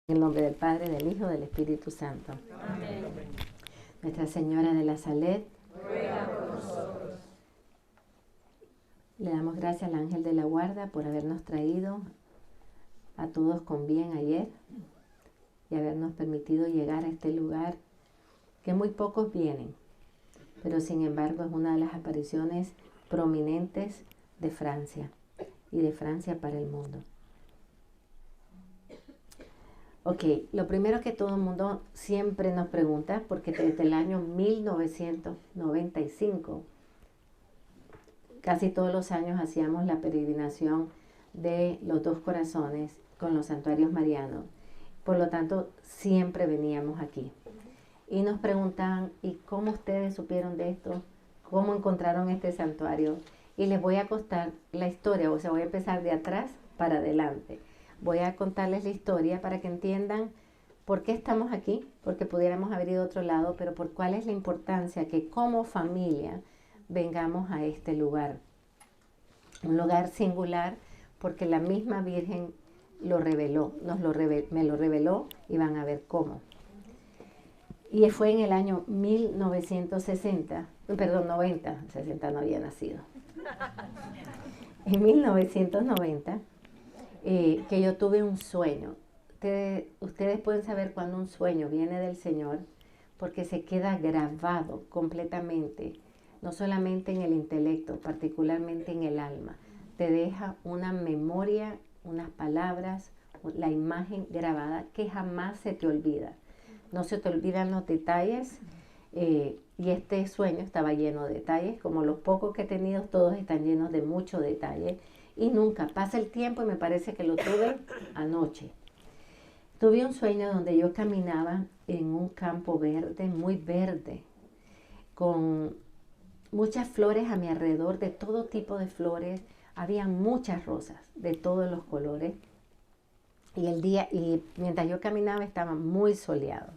En el nombre del Padre, del Hijo, del Espíritu Santo. Amén. Nuestra Señora de la Salud, Ruega por nosotros. le damos gracias al ángel de la guarda por habernos traído a todos con bien ayer y habernos permitido llegar a este lugar que muy pocos vienen, pero sin embargo es una de las apariciones prominentes de Francia y de Francia para el mundo. Ok, lo primero que todo el mundo siempre nos pregunta, porque desde el año 1995, casi todos los años hacíamos la peregrinación de los Dos Corazones con los santuarios marianos. Por lo tanto, siempre veníamos aquí. Y nos preguntaban, ¿y cómo ustedes supieron de esto? ¿Cómo encontraron este santuario? Y les voy a contar la historia, o sea, voy a empezar de atrás para adelante. Voy a contarles la historia para que entiendan por qué estamos aquí, porque pudiéramos haber ido a otro lado, pero por cuál es la importancia que como familia vengamos a este lugar. Un lugar singular porque la misma Virgen lo reveló, me lo reveló y van a ver cómo. Y fue en el año 1960, perdón, 90, 60 no había nacido. En 1990, que yo tuve un sueño. Ustedes pueden saber cuando un sueño viene del Señor porque se queda grabado completamente, no solamente en el intelecto, particularmente en el alma. Te deja una memoria, unas palabras, la imagen grabada que jamás se te olvida. No se te olvidan los detalles y este sueño estaba lleno de detalles, como los pocos que he tenido, todos están llenos de mucho detalle y nunca pasa el tiempo y me parece que lo tuve anoche. Tuve un sueño donde yo caminaba en un campo verde, muy verde, con muchas flores a mi alrededor, de todo tipo de flores. Había muchas rosas de todos los colores. Y mientras yo caminaba estaba muy soleado.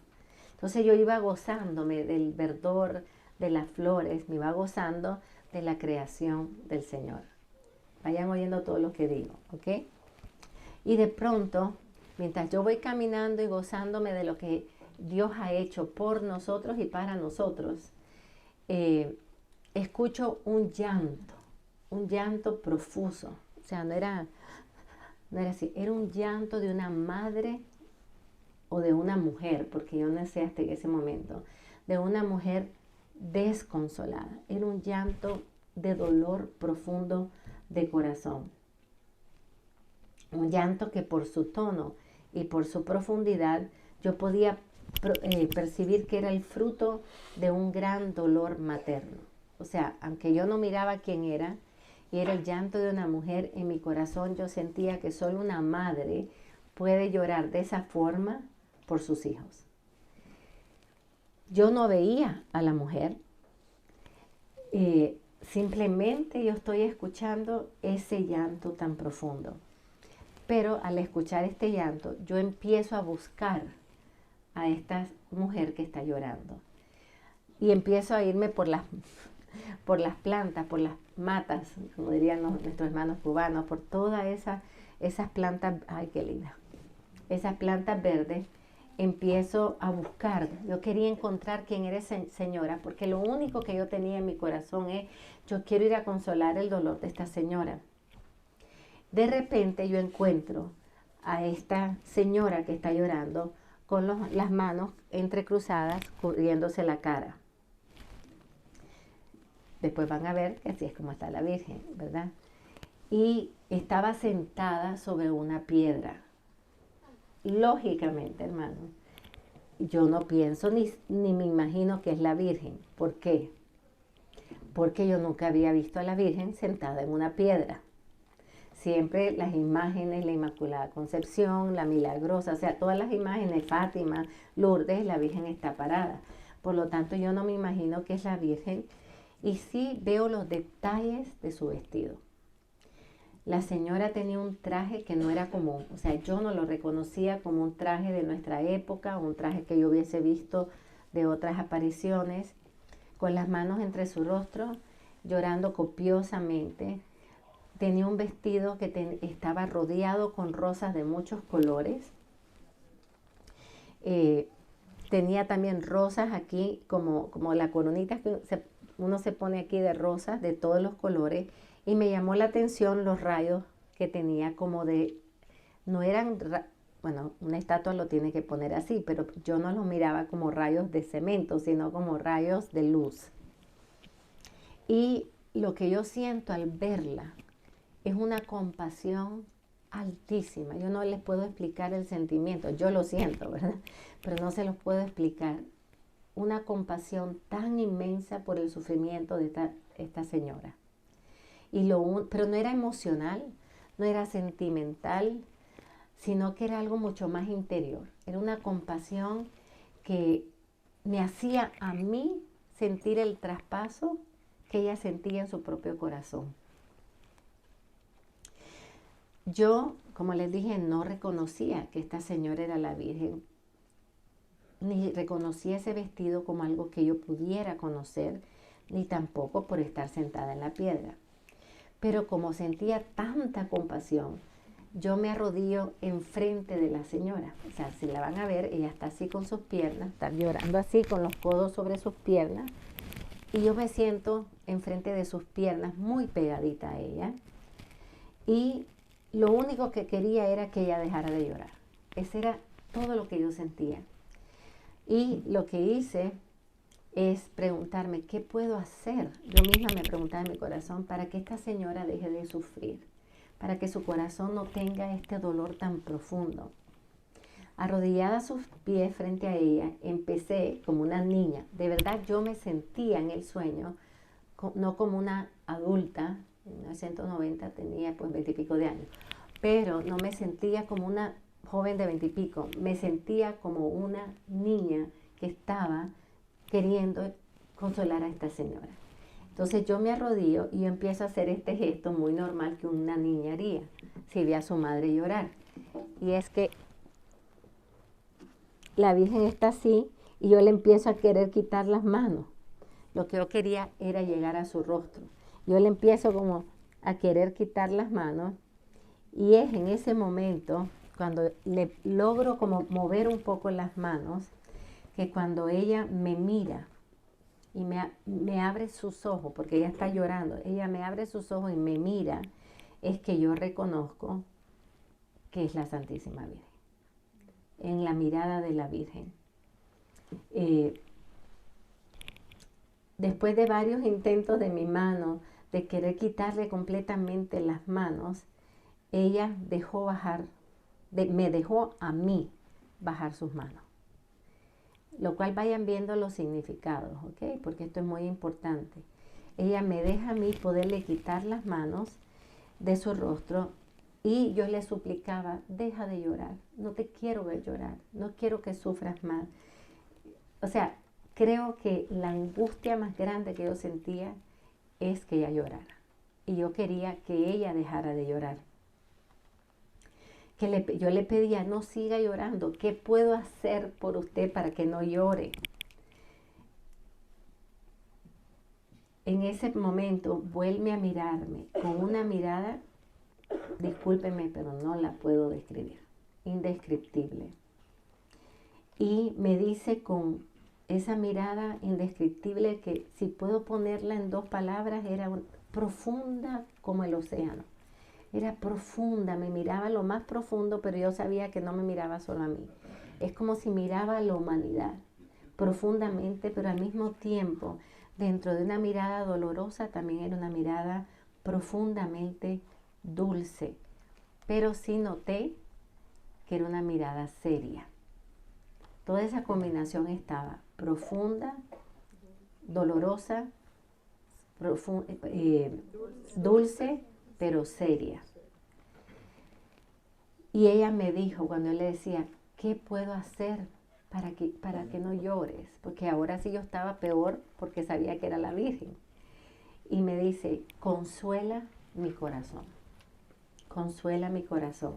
Entonces yo iba gozándome del verdor de las flores, me iba gozando de la creación del Señor. Vayan oyendo todo lo que digo, ¿ok? Y de pronto, mientras yo voy caminando y gozándome de lo que Dios ha hecho por nosotros y para nosotros, escucho un llanto profuso. O sea, no era así, era un llanto de una madre o de una mujer, porque yo no sé hasta ese momento, de una mujer desconsolada. Era un llanto de dolor profundo de corazón. Un llanto que por su tono y por su profundidad yo podía percibir que era el fruto de un gran dolor materno. O sea, aunque yo no miraba quién era, y era el llanto de una mujer, en mi corazón yo sentía que solo una madre puede llorar de esa forma por sus hijos. Yo no veía a la mujer, simplemente yo estoy escuchando ese llanto tan profundo. Pero al escuchar este llanto, yo empiezo a buscar a esta mujer que está llorando. Y empiezo a irme por las plantas, por las matas, como dirían nuestros hermanos cubanos, por todas esas plantas, ay, qué linda, esas plantas verdes. Empiezo a buscar. Yo quería encontrar quién era esa señora, porque lo único que yo tenía en mi corazón es, yo quiero ir a consolar el dolor de esta señora. De repente yo encuentro a esta señora que está llorando con las manos entrecruzadas, cubriéndose la cara. Después van a ver que así es como está la Virgen, ¿verdad? Y estaba sentada sobre una piedra. Lógicamente, hermano, yo no pienso ni me imagino que es la Virgen. ¿Por qué? Porque yo nunca había visto a la Virgen sentada en una piedra. Siempre las imágenes, la Inmaculada Concepción, la Milagrosa, o sea, todas las imágenes, Fátima, Lourdes, la Virgen está parada. Por lo tanto, yo no me imagino que es la Virgen y sí veo los detalles de su vestido. La señora tenía un traje que no era común, o sea, yo no lo reconocía como un traje de nuestra época, un traje que yo hubiese visto de otras apariciones, con las manos entre su rostro, llorando copiosamente. Tenía un vestido que estaba rodeado con rosas de muchos colores. Tenía también rosas aquí, como la coronita que uno se pone aquí de rosas de todos los colores. Y me llamó la atención los rayos que tenía como de, no eran, bueno, una estatua lo tiene que poner así, pero yo no los miraba como rayos de cemento, sino como rayos de luz. Y lo que yo siento al verla es una compasión altísima. Yo no les puedo explicar el sentimiento, yo lo siento, ¿verdad? Pero no se los puedo explicar. Una compasión tan inmensa por el sufrimiento de esta señora. Pero no era emocional, no era sentimental, sino que era algo mucho más interior. Era una compasión que me hacía a mí sentir el traspaso que ella sentía en su propio corazón. Yo, como les dije, no reconocía que esta señora era la Virgen, ni reconocía ese vestido como algo que yo pudiera conocer, ni tampoco por estar sentada en la piedra. Pero como sentía tanta compasión, yo me arrodillo enfrente de la señora. O sea, si la van a ver, ella está así con sus piernas, está llorando así con los codos sobre sus piernas. Y yo me siento enfrente de sus piernas, muy pegadita a ella. Y lo único que quería era que ella dejara de llorar. Ese era todo lo que yo sentía. Y lo que hice es preguntarme, ¿qué puedo hacer? Yo misma me preguntaba en mi corazón, para que esta señora deje de sufrir, para que su corazón no tenga este dolor tan profundo. Arrodillada a sus pies frente a ella, empecé como una niña. De verdad yo me sentía en el sueño, no como una adulta. En 1990 tenía pues 20 y pico de años, pero no me sentía como una joven de 20 y pico, me sentía como una niña que estaba queriendo consolar a esta señora. Entonces yo me arrodillo y yo empiezo a hacer este gesto muy normal que una niña haría si ve a su madre llorar. Y es que la Virgen está así y yo le empiezo a querer quitar las manos. Lo que yo quería era llegar a su rostro. Yo le empiezo como a querer quitar las manos y es en ese momento cuando le logro como mover un poco las manos, que cuando ella me mira y me abre sus ojos, porque ella está llorando, ella me abre sus ojos y me mira, es que yo reconozco que es la Santísima Virgen, en la mirada de la Virgen. Después de varios intentos de mi mano, de querer quitarle completamente las manos, ella dejó bajar, me dejó a mí bajar sus manos. Lo cual vayan viendo los significados, ¿ok? Porque esto es muy importante. Ella me deja a mí poderle quitar las manos de su rostro y yo le suplicaba, deja de llorar, no te quiero ver llorar, no quiero que sufras más. O sea, creo que la angustia más grande que yo sentía es que ella llorara. Y yo quería que ella dejara de llorar. Yo le pedía, no siga llorando, ¿qué puedo hacer por usted para que no llore? En ese momento vuelve a mirarme con una mirada, discúlpeme, pero no la puedo describir, indescriptible. Y me dice con esa mirada indescriptible que si puedo ponerla en 2 palabras, era profunda como el océano. Era profunda, me miraba lo más profundo, pero yo sabía que no me miraba solo a mí. Es como si miraba a la humanidad profundamente, pero al mismo tiempo, dentro de una mirada dolorosa, también era una mirada profundamente dulce. Pero sí noté que era una mirada seria. Toda esa combinación estaba profunda, dolorosa, dulce, pero seria. Y ella me dijo, cuando yo le decía, ¿qué puedo hacer para que no llores? Porque ahora sí yo estaba peor porque sabía que era la Virgen. Y me dice, consuela mi corazón, consuela mi corazón.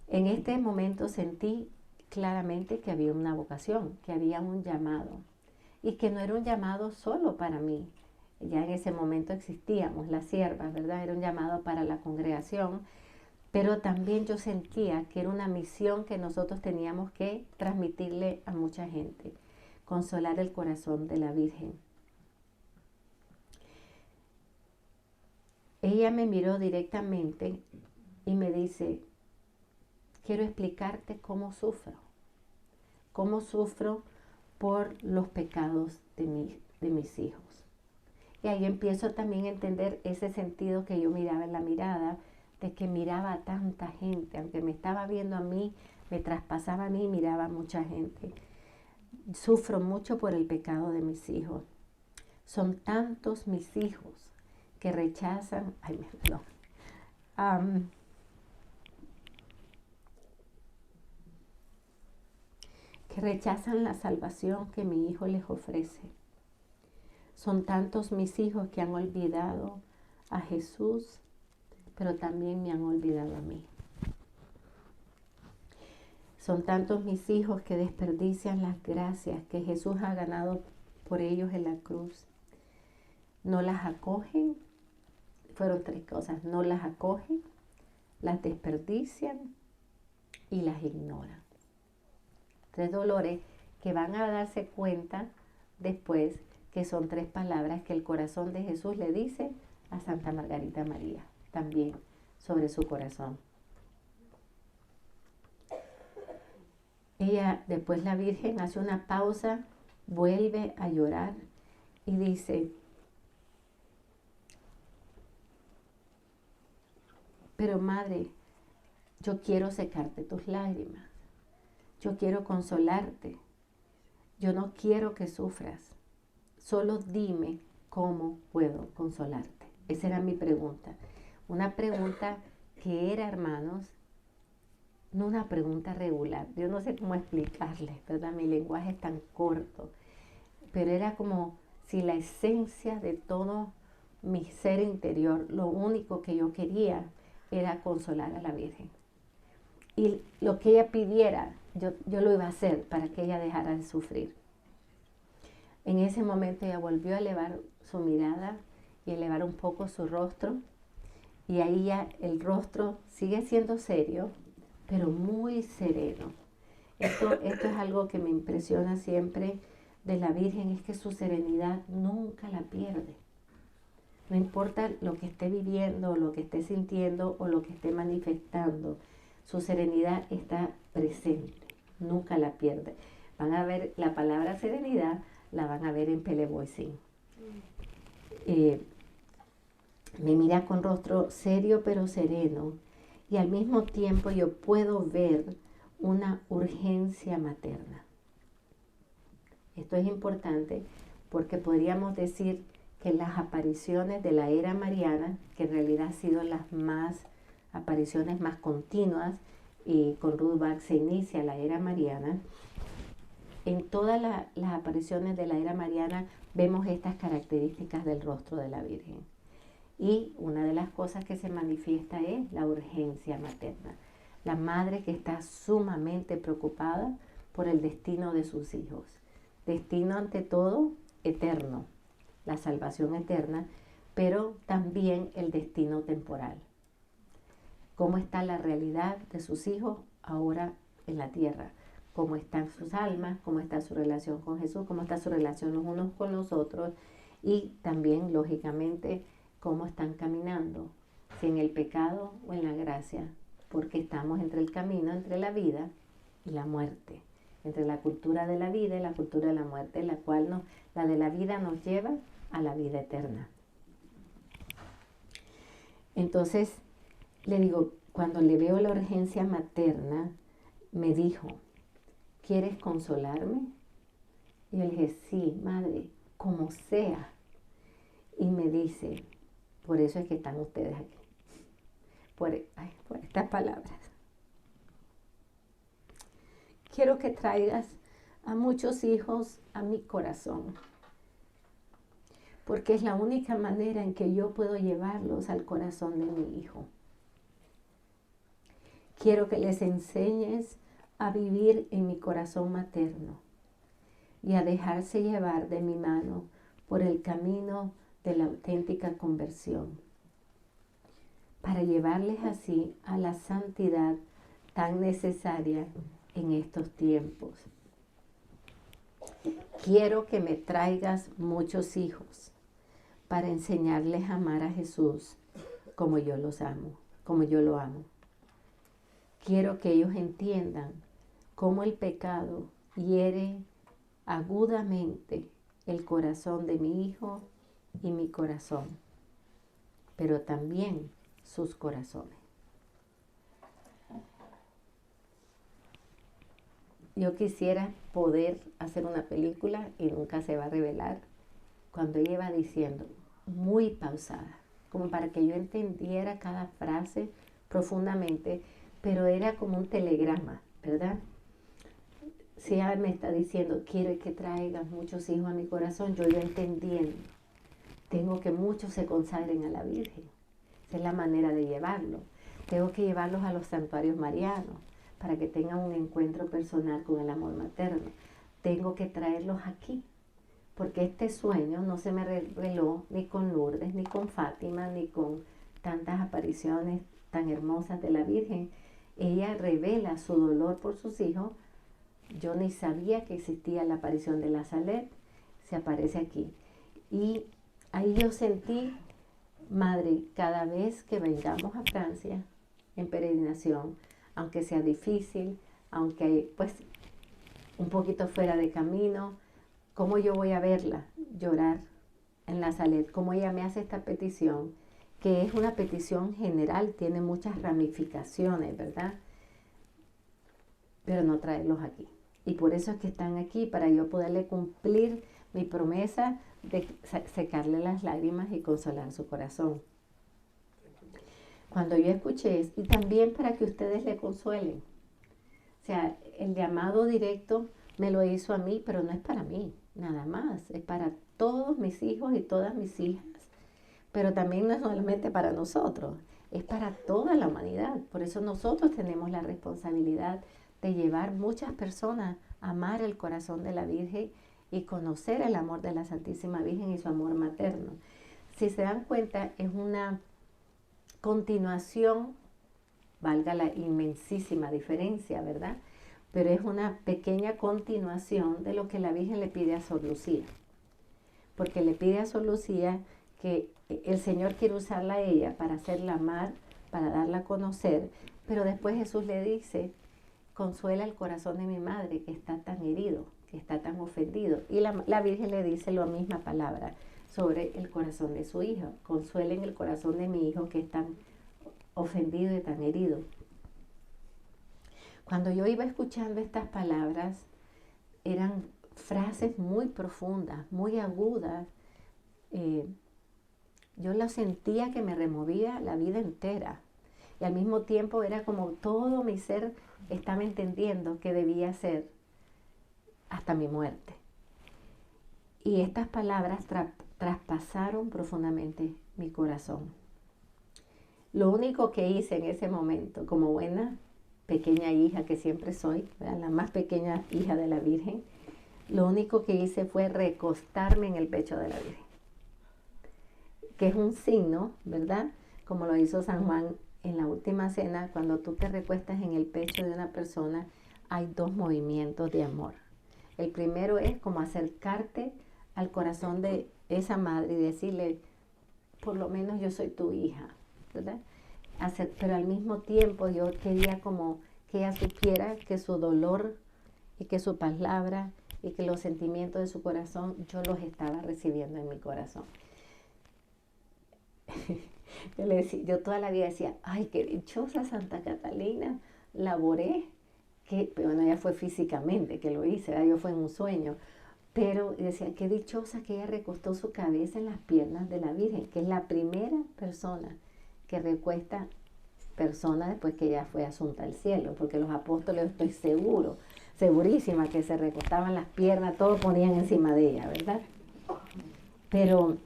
En este momento sentí claramente que había una vocación, que había un llamado. Y que no era un llamado solo para mí. Ya en ese momento existíamos las siervas, ¿verdad? Era un llamado para la congregación, Pero también yo sentía que era una misión que nosotros teníamos que transmitirle a mucha gente, consolar el corazón de la Virgen. Ella me miró directamente y me dice, quiero explicarte cómo sufro por los pecados de mis hijos. Y ahí empiezo también a entender ese sentido que yo miraba en la mirada, de que miraba a tanta gente, aunque me estaba viendo a mí, me traspasaba a mí, miraba a mucha gente. Sufro mucho por el pecado de mis hijos. Son tantos mis hijos que rechazan, que rechazan la salvación que mi hijo les ofrece. Son tantos mis hijos que han olvidado a Jesús, pero también me han olvidado a mí. Son tantos mis hijos que desperdician las gracias que Jesús ha ganado por ellos en la cruz. No las acogen, fueron 3 cosas, no las acogen, las desperdician y las ignoran. 3 dolores que van a darse cuenta después que son 3 palabras que el corazón de Jesús le dice a Santa Margarita María, también sobre su corazón. Ella, después la Virgen hace una pausa, vuelve a llorar y dice, pero madre, yo quiero secarte tus lágrimas, yo quiero consolarte, yo no quiero que sufras, solo dime cómo puedo consolarte. Esa era mi pregunta, una pregunta que era, hermanos, no una pregunta regular, yo no sé cómo explicarles, ¿verdad? Mi lenguaje es tan corto, pero era como si la esencia de todo mi ser interior, lo único que yo quería era consolar a la Virgen. Y lo que ella pidiera, yo lo iba a hacer para que ella dejara de sufrir. En ese momento ella volvió a elevar su mirada y elevar un poco su rostro, y ahí ya el rostro sigue siendo serio, pero muy sereno. Esto es algo que me impresiona siempre de la Virgen, es que su serenidad nunca la pierde. No importa lo que esté viviendo, lo que esté sintiendo o lo que esté manifestando, su serenidad está presente, nunca la pierde. Van a ver la palabra serenidad, la van a ver en Pele Boissín. Me mira con rostro serio pero sereno, y al mismo tiempo yo puedo ver una urgencia materna. Esto es importante porque podríamos decir que las apariciones de la era mariana, que en realidad han sido las apariciones más continuas, y con Ruth Bach se inicia la era mariana, en todas las apariciones de la era mariana vemos estas características del rostro de la Virgen. Y una de las cosas que se manifiesta es la urgencia materna. La madre que está sumamente preocupada por el destino de sus hijos. Destino ante todo eterno, la salvación eterna, pero también el destino temporal. ¿Cómo está la realidad de sus hijos ahora en la tierra? ¿Cómo están sus almas? ¿Cómo está su relación con Jesús? ¿Cómo está su relación los unos con los otros? Y también, lógicamente, cómo están caminando, si en el pecado o en la gracia, porque estamos entre el camino, entre la vida y la muerte, entre la cultura de la vida y la cultura de la muerte, la cual la de la vida nos lleva a la vida eterna. Entonces, le digo, cuando le veo la urgencia materna, me dijo, ¿quieres consolarme? Y yo le dije, sí, madre, como sea. Y me dice, por eso es que están ustedes aquí, por estas palabras. Quiero que traigas a muchos hijos a mi corazón, porque es la única manera en que yo puedo llevarlos al corazón de mi hijo. Quiero que les enseñes a vivir en mi corazón materno y a dejarse llevar de mi mano por el camino de la auténtica conversión. para llevarles así a la santidad tan necesaria en estos tiempos. Quiero que me traigas muchos hijos para enseñarles a amar a Jesús como yo los amo, como yo lo amo. Quiero que ellos entiendan cómo el pecado hiere agudamente el corazón de mi hijo y mi corazón, pero también sus corazones. Yo quisiera poder hacer una película y nunca se va a revelar cuando ella iba diciendo, muy pausada, como para que yo entendiera cada frase profundamente, pero era como un telegrama, ¿verdad? Si ella me está diciendo, quiero que traigas muchos hijos a mi corazón, yo iba entendiendo. Tengo que muchos se consagren a la Virgen. Esa es la manera de llevarlo. Tengo que llevarlos a los santuarios marianos para que tengan un encuentro personal con el amor materno. Tengo que traerlos aquí, porque este sueño no se me reveló ni con Lourdes, ni con Fátima, ni con tantas apariciones tan hermosas de la Virgen. Ella revela su dolor por sus hijos. Yo ni sabía que existía la aparición de la Salet, se aparece aquí. Y ahí yo sentí, Madre, cada vez que vengamos a Francia en peregrinación, aunque sea difícil, aunque pues un poquito fuera de camino, cómo yo voy a verla llorar en la Salet, cómo ella me hace esta petición, que es una petición general, tiene muchas ramificaciones, ¿verdad? Pero no traerlos aquí. Y por eso es que están aquí, para yo poderle cumplir mi promesa de secarle las lágrimas y consolar su corazón. Cuando yo escuché, y también para que ustedes le consuelen. O sea, el llamado directo me lo hizo a mí, pero no es para mí, nada más. Es para todos mis hijos y todas mis hijas. Pero también no es solamente para nosotros, es para toda la humanidad. Por eso nosotros tenemos la responsabilidad de llevar muchas personas a amar el corazón de la Virgen y conocer el amor de la Santísima Virgen y su amor materno. Si se dan cuenta, es una continuación, valga la inmensísima diferencia, ¿verdad? Pero es una pequeña continuación de lo que la Virgen le pide a Sor Lucía. Porque le pide a Sor Lucía que el Señor quiere usarla a ella para hacerla amar, para darla a conocer, pero después Jesús le dice, consuela el corazón de mi madre que está tan herido, que está tan ofendido. Y la Virgen le dice la misma palabra sobre el corazón de su hijo. Consuelen el corazón de mi hijo que es tan ofendido y tan herido. Cuando yo iba escuchando estas palabras, eran frases muy profundas, muy agudas. Yo la sentía que me removía la vida entera. Y al mismo tiempo era como todo mi ser estaba entendiendo que debía ser hasta mi muerte. Y estas palabras traspasaron profundamente mi corazón. Lo único que hice en ese momento, como buena pequeña hija que siempre soy, ¿verdad? La más pequeña hija de la Virgen, lo único que hice fue recostarme en el pecho de la Virgen, que es un signo, ¿verdad? Como lo hizo San Juan en la última cena, cuando tú te recuestas en el pecho de una persona, hay dos movimientos de amor. El primero es como acercarte al corazón de esa madre y decirle, por lo menos yo soy tu hija, ¿verdad? Pero al mismo tiempo yo quería como que ella supiera que su dolor y que su palabra y que los sentimientos de su corazón yo los estaba recibiendo en mi corazón. Yo toda la vida decía, ay, qué dichosa Santa Catalina, laboré, pero bueno, ya fue físicamente que lo hice, ¿verdad? Yo fue en un sueño, pero decía, qué dichosa que ella recostó su cabeza en las piernas de la Virgen, que es la primera persona que recuesta persona después que ella fue asunta al cielo, porque los apóstoles, estoy segurísima que se recostaban las piernas, todo ponían encima de ella, ¿verdad? Pero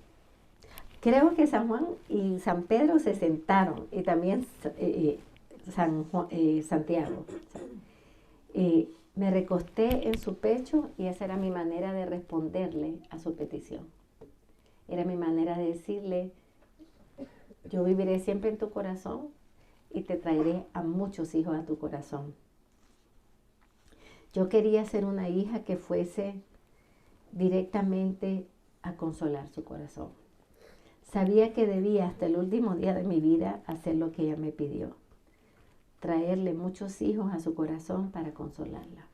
creo que San Juan y San Pedro se sentaron, y también Santiago. Me recosté en su pecho y esa era mi manera de responderle a su petición. Era mi manera de decirle, Yo viviré siempre en tu corazón y te traeré a muchos hijos a tu corazón. Yo quería ser una hija que fuese directamente a consolar su corazón. Sabía que debía hasta el último día de mi vida hacer lo que ella me pidió. Traerle muchos hijos a su corazón para consolarla.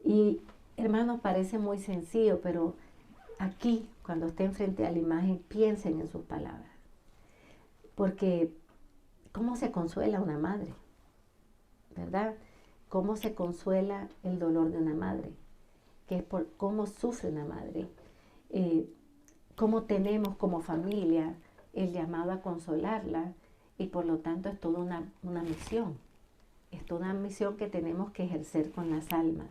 Y hermanos, parece muy sencillo, pero aquí, cuando estén frente a la imagen, piensen en sus palabras. Porque, ¿cómo se consuela una madre? ¿Verdad? ¿Cómo se consuela el dolor de una madre? Que es por cómo sufre una madre. Cómo tenemos como familia el llamado a consolarla, y por lo tanto es toda una misión. Es toda una misión que tenemos que ejercer con las almas.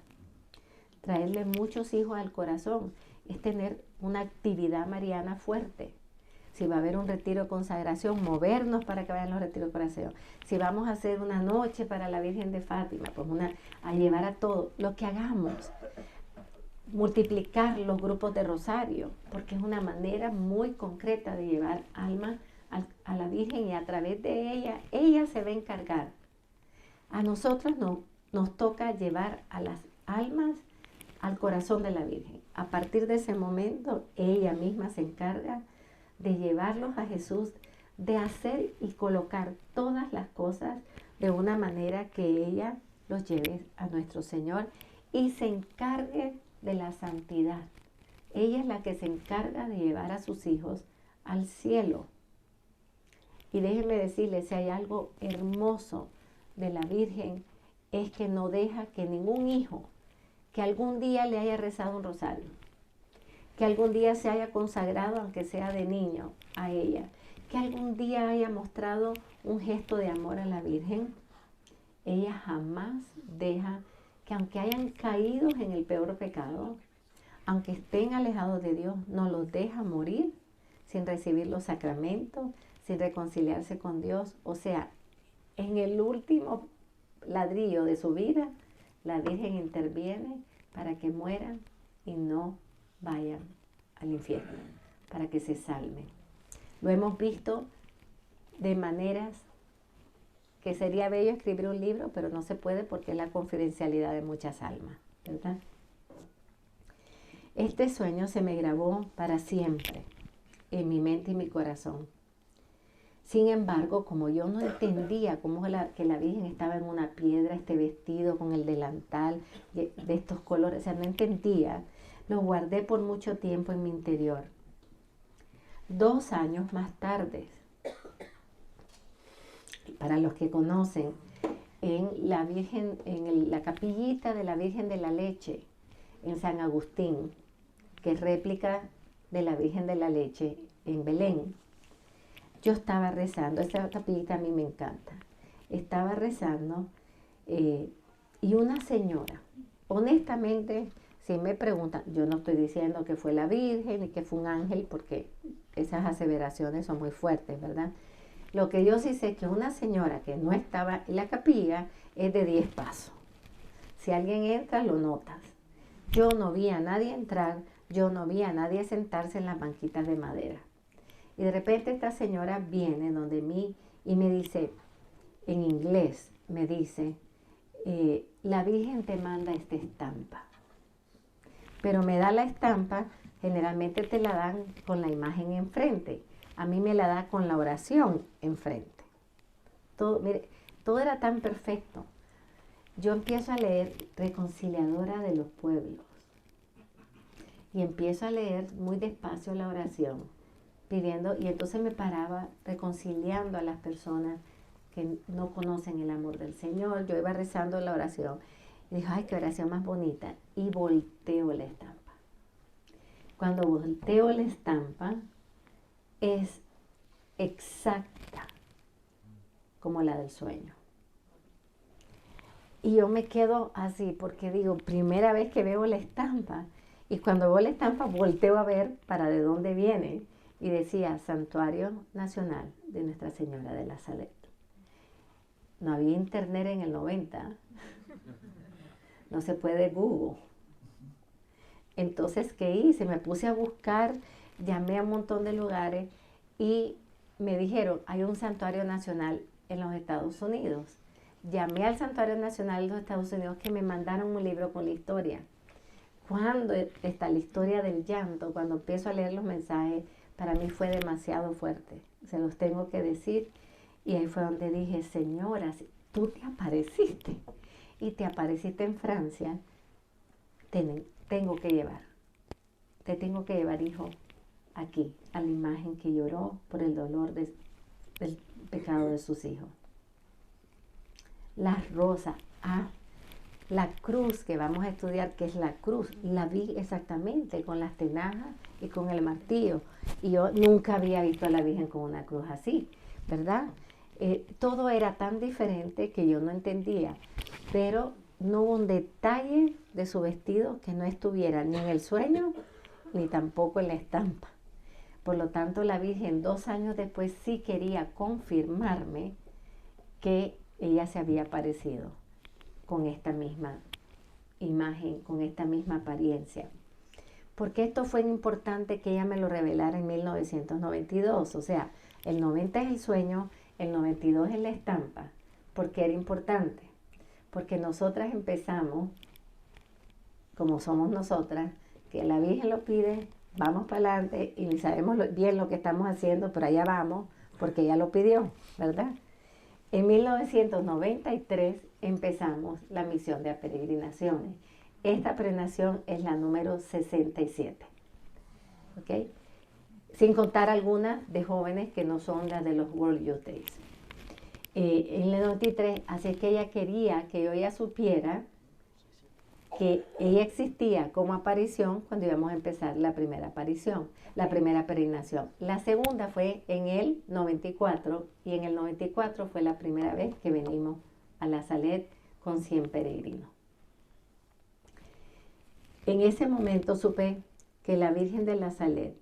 Traerle muchos hijos al corazón es tener una actividad mariana fuerte. Si va a haber un retiro de consagración, movernos para que vayan los retiros de consagración. Si vamos a hacer una noche para la Virgen de Fátima, pues a llevar a todo, lo que hagamos. Multiplicar los grupos de rosario, porque es una manera muy concreta de llevar alma a la Virgen, y a través de ella se va a encargar. A nosotros nos toca llevar a las almas al corazón de la Virgen. A partir de ese momento, ella misma se encarga de llevarlos a Jesús, de hacer y colocar todas las cosas de una manera que ella los lleve a nuestro Señor y se encargue de la santidad. Ella es la que se encarga de llevar a sus hijos al cielo. Y déjenme decirles, si hay algo hermoso de la Virgen, es que no deja que ningún hijo que algún día le haya rezado un rosario, que algún día se haya consagrado, aunque sea de niño, a ella, que algún día haya mostrado un gesto de amor a la Virgen, ella jamás deja que, aunque hayan caído en el peor pecado, aunque estén alejados de Dios, no los deja morir sin recibir los sacramentos, sin reconciliarse con Dios. O sea, en el último ladrillo de su vida, la Virgen interviene para que mueran y no vayan al infierno, para que se salven. Lo hemos visto de maneras que sería bello escribir un libro, pero no se puede porque es la confidencialidad de muchas almas, ¿verdad? Este sueño se me grabó para siempre en mi mente y mi corazón. Sin embargo, como yo no entendía que la Virgen estaba en una piedra, este vestido con el delantal de estos colores, o sea, no entendía, lo guardé por mucho tiempo en mi interior. 2 años más tarde, para los que conocen, en la Virgen, la capillita de la Virgen de la Leche, en San Agustín, que es réplica de la Virgen de la Leche en Belén. Yo estaba rezando, esa capillita a mí me encanta. Estaba rezando y una señora, honestamente, si me preguntan, yo no estoy diciendo que fue la Virgen ni que fue un ángel, porque esas aseveraciones son muy fuertes, ¿verdad? Lo que yo sí sé es que una señora que no estaba en la capilla es de 10 pasos. Si alguien entra, lo notas. Yo no vi a nadie entrar, yo no vi a nadie sentarse en las banquitas de madera. Y de repente esta señora viene donde mí y me dice, en inglés, me dice, la Virgen te manda esta estampa. Pero me da la estampa, generalmente te la dan con la imagen enfrente. A mí me la da con la oración enfrente. Todo, mire, todo era tan perfecto. Yo empiezo a leer Reconciliadora de los Pueblos. Y empiezo a leer muy despacio la oración, pidiendo, y entonces me paraba reconciliando a las personas que no conocen el amor del Señor. Yo iba rezando la oración y dije, ay, qué oración más bonita, y volteo la estampa. Cuando volteo la estampa, es exacta como la del sueño. Y yo me quedo así porque digo, primera vez que veo la estampa, y cuando veo la estampa volteo a ver para de dónde viene, y decía Santuario Nacional de Nuestra Señora de la Salud. No había internet en el 90, no se puede Google. Entonces, ¿qué hice? Me puse a buscar, llamé a un montón de lugares y me dijeron, hay un santuario nacional en los Estados Unidos. Llamé al Santuario Nacional de los Estados Unidos que me mandaron un libro con la historia. Cuando está la historia del llanto, cuando empiezo a leer los mensajes, para mí fue demasiado fuerte. Se los tengo que decir. Y ahí fue donde dije, señora, si tú te apareciste y te apareciste en Francia, te tengo que llevar, hijo, aquí, a la imagen que lloró por el dolor del pecado de sus hijos. Las rosas, la cruz que vamos a estudiar, que es la cruz, la vi exactamente con las tenajas y con el martillo. Y yo nunca había visto a la Virgen con una cruz así, ¿verdad? Todo era tan diferente que yo no entendía, pero no hubo un detalle de su vestido que no estuviera ni en el sueño, ni tampoco en la estampa. Por lo tanto, la Virgen 2 años después sí quería confirmarme que ella se había aparecido con esta misma imagen, con esta misma apariencia. Porque esto fue importante que ella me lo revelara en 1992. O sea, el 90 es el sueño, el 92 es la estampa. ¿Por qué era importante? Porque nosotras empezamos, como somos nosotras, que la Virgen lo pide, vamos para adelante y ni sabemos bien lo que estamos haciendo, pero allá vamos, porque ella lo pidió, ¿verdad? En 1993 empezamos la misión de peregrinaciones. Esta peregrinación es la número 67, ¿ok? Sin contar algunas de jóvenes que no son las de los World Youth Days. En el 93, así que ella quería que yo ya supiera que ella existía como aparición cuando íbamos a empezar la primera aparición, la primera peregrinación. La segunda fue en el 94 y en el 94 fue la primera vez que venimos a La Salette con 100 peregrinos. En ese momento supe que la Virgen de La Salette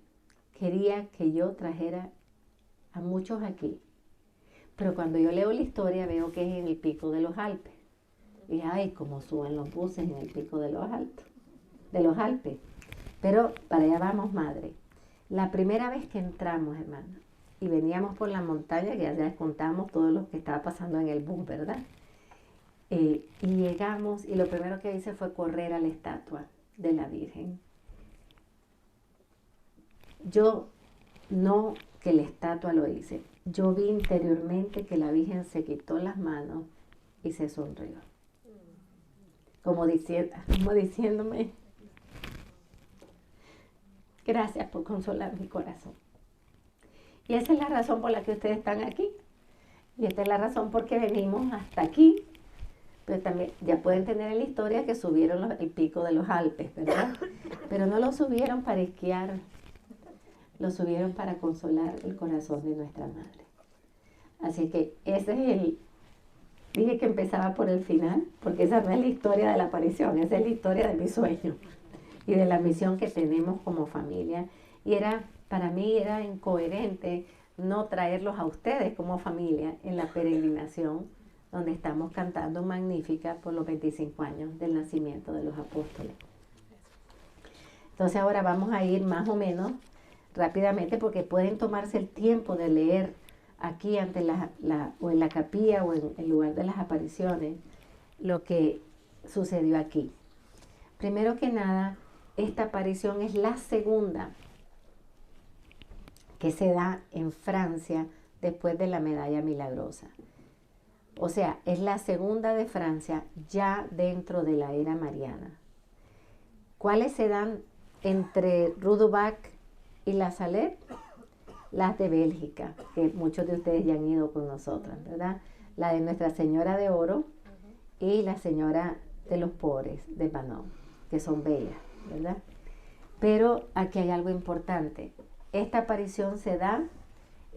quería que yo trajera a muchos aquí, pero cuando yo leo la historia veo que es en el pico de los Alpes. Y ay, cómo suben los buses en el pico de los Alpes. Pero para allá vamos, madre. La primera vez que entramos, hermano, y veníamos por la montaña, que ya les contamos todo lo que estaba pasando en el bus, ¿verdad? Y llegamos, y lo primero que hice fue correr a la estatua de la Virgen. Yo, no que la estatua lo hice, yo vi interiormente que la Virgen se quitó las manos y se sonrió. Como diciéndome, gracias por consolar mi corazón. Y esa es la razón por la que ustedes están aquí. Y esta es la razón por que venimos hasta aquí. Pero también ya pueden tener en la historia que subieron el pico de los Alpes, ¿verdad? Pero no lo subieron para esquiar, lo subieron para consolar el corazón de nuestra madre. Así que ese es dije que empezaba por el final, porque esa no es la historia de la aparición, esa es la historia de mi sueño y de la misión que tenemos como familia. Y para mí era incoherente no traerlos a ustedes como familia en la peregrinación, donde estamos cantando Magnífica por los 25 años del nacimiento de los apóstoles. Entonces ahora vamos a ir más o menos rápidamente, porque pueden tomarse el tiempo de leer aquí ante o en la capilla o en el lugar de las apariciones lo que sucedió aquí. Primero que nada, esta aparición es la segunda que se da en Francia después de la medalla milagrosa. O sea, es la segunda de Francia ya dentro de la era mariana. ¿Cuáles se dan entre Roodewijk y La Salette? Las de Bélgica, que muchos de ustedes ya han ido con nosotras, ¿verdad? La de Nuestra Señora de Oro y la Señora de los Pobres de Panon, que son bellas, ¿verdad? Pero aquí hay algo importante. Esta aparición se da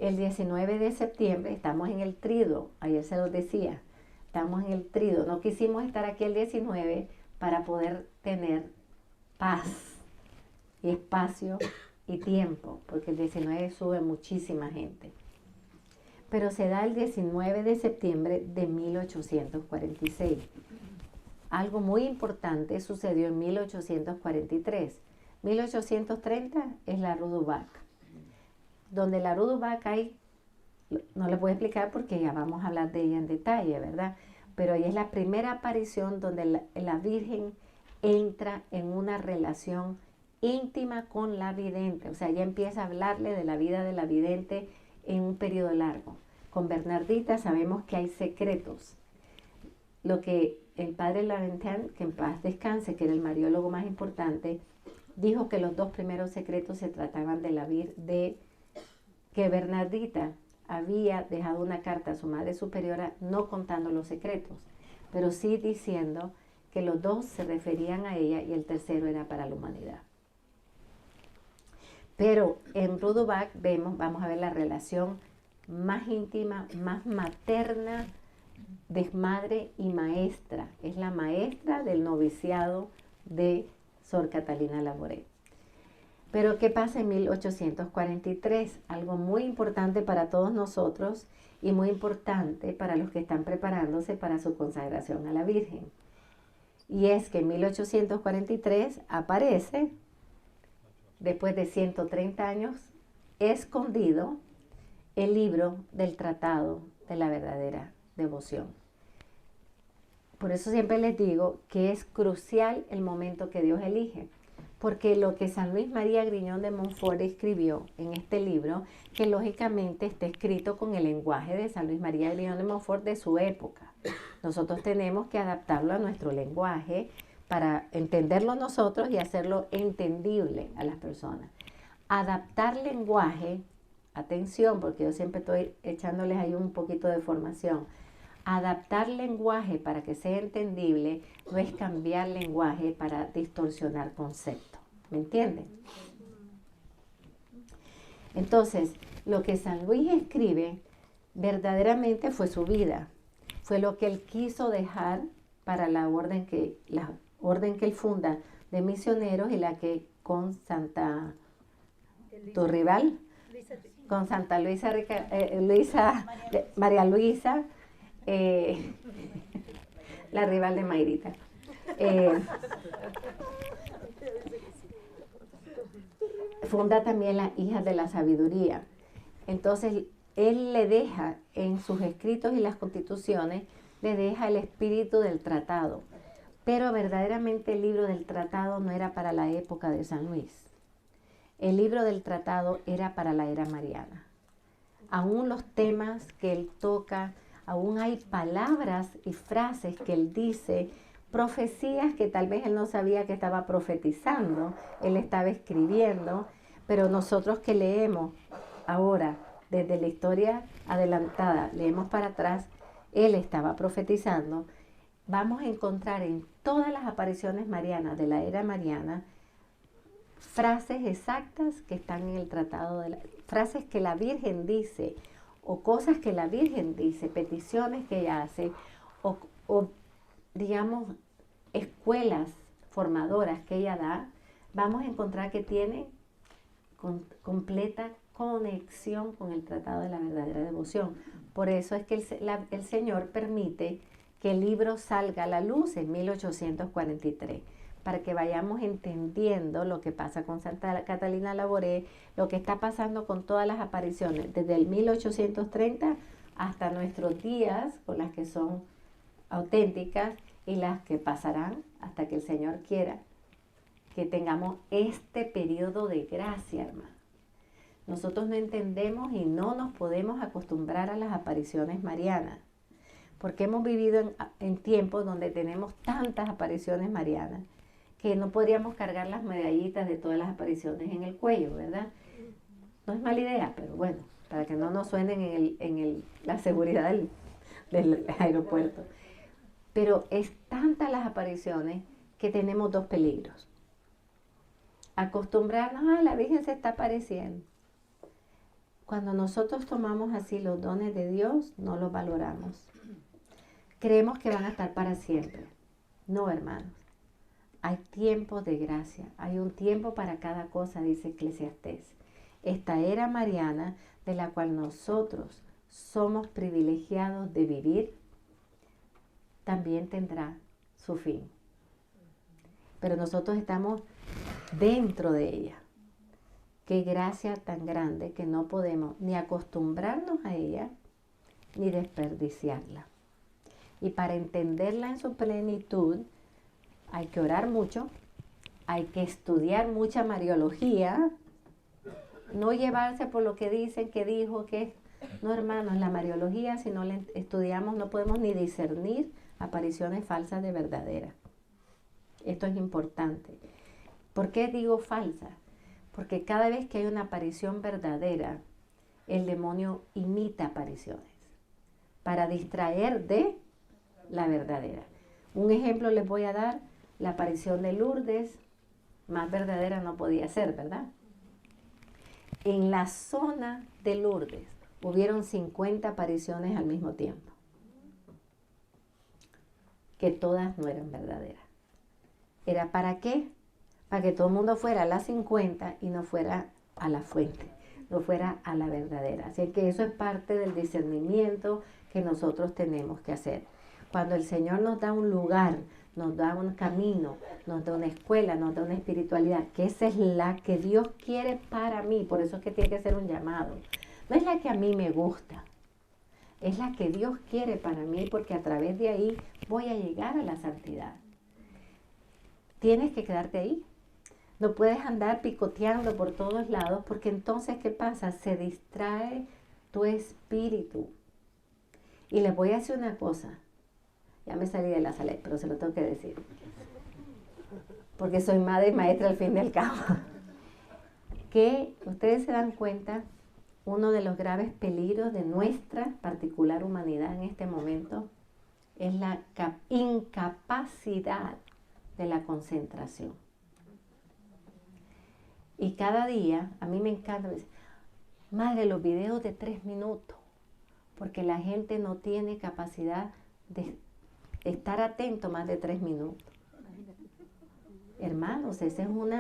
el 19 de septiembre, estamos en el Triduo, ayer se los decía, estamos en el Triduo. No quisimos estar aquí el 19 para poder tener paz y espacio y tiempo, porque el 19 sube muchísima gente. Pero se da el 19 de septiembre de 1846. Algo muy importante sucedió en 1843. 1830 es la Roodewijk, donde la Roodewijk hay No les voy a explicar porque ya vamos a hablar de ella en detalle, ¿verdad? Pero ella es la primera aparición donde la Virgen entra en una relación íntima con la vidente. O sea, ella empieza a hablarle de la vida de la vidente en un periodo largo. Con Bernardita sabemos que hay secretos. Lo que el padre Larentin, que en paz descanse, que era el mariólogo más importante, dijo que los dos primeros secretos se trataban de que Bernardita había dejado una carta a su madre superiora no contando los secretos, pero sí diciendo que los dos se referían a ella y el tercero era para la humanidad. Pero en Rudovac vamos a ver la relación más íntima, más materna de madre y maestra. Es la maestra del noviciado de Sor Catalina Labouré. Pero ¿qué pasa en 1843? Algo muy importante para todos nosotros y muy importante para los que están preparándose para su consagración a la Virgen. Y es que en 1843 aparece, después de 130 años, escondido el libro del Tratado de la Verdadera Devoción. Por eso siempre les digo que es crucial el momento que Dios elige. Porque lo que San Luis María Griñón de Montfort escribió en este libro, que lógicamente está escrito con el lenguaje de San Luis María Griñón de Montfort de su época. Nosotros tenemos que adaptarlo a nuestro lenguaje para entenderlo nosotros y hacerlo entendible a las personas. Adaptar lenguaje, atención, porque yo siempre estoy echándoles ahí un poquito de formación. Adaptar lenguaje para que sea entendible no es cambiar lenguaje para distorsionar conceptos. ¿Me entienden? Entonces, lo que San Luis escribe verdaderamente fue su vida. Fue lo que él quiso dejar para la orden que él funda de misioneros y la que con Santa tu rival, con Santa María Luisa, la rival de Mayrita. Funda también las Hijas de la Sabiduría. Entonces, él le deja en sus escritos y las constituciones, le deja el espíritu del tratado. Pero verdaderamente el libro del tratado no era para la época de San Luis. El libro del tratado era para la era mariana. Aún los temas que él toca, aún hay palabras y frases que él dice, profecías que tal vez él no sabía que estaba profetizando, él estaba escribiendo, pero nosotros que leemos ahora, desde la historia adelantada, leemos para atrás, él estaba profetizando, vamos a encontrar en todas las apariciones marianas de la era mariana, frases exactas que están en el tratado, frases que la Virgen dice, o cosas que la Virgen dice, peticiones que ella hace, o digamos, escuelas formadoras que ella da, vamos a encontrar que tienen completa conexión con el Tratado de la Verdadera Devoción. Por eso es que el Señor permite que el libro salga a la luz en 1843, para que vayamos entendiendo lo que pasa con Santa Catalina Labouré, lo que está pasando con todas las apariciones, desde el 1830 hasta nuestros días, con las que son auténticas y las que pasarán hasta que el Señor quiera que tengamos este periodo de gracia, hermano. Nosotros no entendemos y no nos podemos acostumbrar a las apariciones marianas, porque hemos vivido en tiempos donde tenemos tantas apariciones marianas que no podríamos cargar las medallitas de todas las apariciones en el cuello, ¿verdad? No es mala idea, pero bueno, para que no nos suenen en la seguridad del aeropuerto. Pero es tantas las apariciones que tenemos dos peligros. Acostumbrarnos, la Virgen se está apareciendo. Cuando nosotros tomamos así los dones de Dios, no los valoramos. Creemos que van a estar para siempre. No, hermanos. Hay tiempos de gracia, hay un tiempo para cada cosa, dice Eclesiastés. Esta era mariana, de la cual nosotros somos privilegiados de vivir, también tendrá su fin. Pero nosotros estamos dentro de ella. Qué gracia tan grande que no podemos ni acostumbrarnos a ella ni desperdiciarla. Y para entenderla en su plenitud hay que orar mucho, hay que estudiar mucha mariología, no llevarse por lo que dicen, que dijo, que... No, hermanos, la mariología, si no la estudiamos, no podemos ni discernir apariciones falsas de verdaderas. Esto es importante. ¿Por qué digo falsa? Porque cada vez que hay una aparición verdadera, el demonio imita apariciones para distraer de la verdadera. Un ejemplo les voy a dar, la aparición de Lourdes, más verdadera no podía ser, ¿verdad? En la zona de Lourdes hubieron 50 apariciones al mismo tiempo, que todas no eran verdaderas. ¿Era para qué? Para que todo el mundo fuera a las 50 y no fuera a la fuente, no fuera a la verdadera. Así que eso es parte del discernimiento que nosotros tenemos que hacer. Cuando el Señor nos da un lugar, nos da un camino, nos da una escuela, nos da una espiritualidad, que esa es la que Dios quiere para mí, por eso es que tiene que ser un llamado. No es la que a mí me gusta, es la que Dios quiere para mí, porque a través de ahí voy a llegar a la santidad. Tienes que quedarte ahí. No puedes andar picoteando por todos lados, porque entonces, ¿qué pasa? Se distrae tu espíritu. Y les voy a decir una cosa. Ya me salí de la sala, pero se lo tengo que decir. Porque soy madre y maestra al fin del cabo. Que ustedes se dan cuenta, uno de los graves peligros de nuestra particular humanidad en este momento es la incapacidad de la concentración. Y cada día, a mí me encanta, me dice, madre, los videos de 3 minutos, porque la gente no tiene capacidad de estar atento más de 3 minutos. Hermanos, ese es un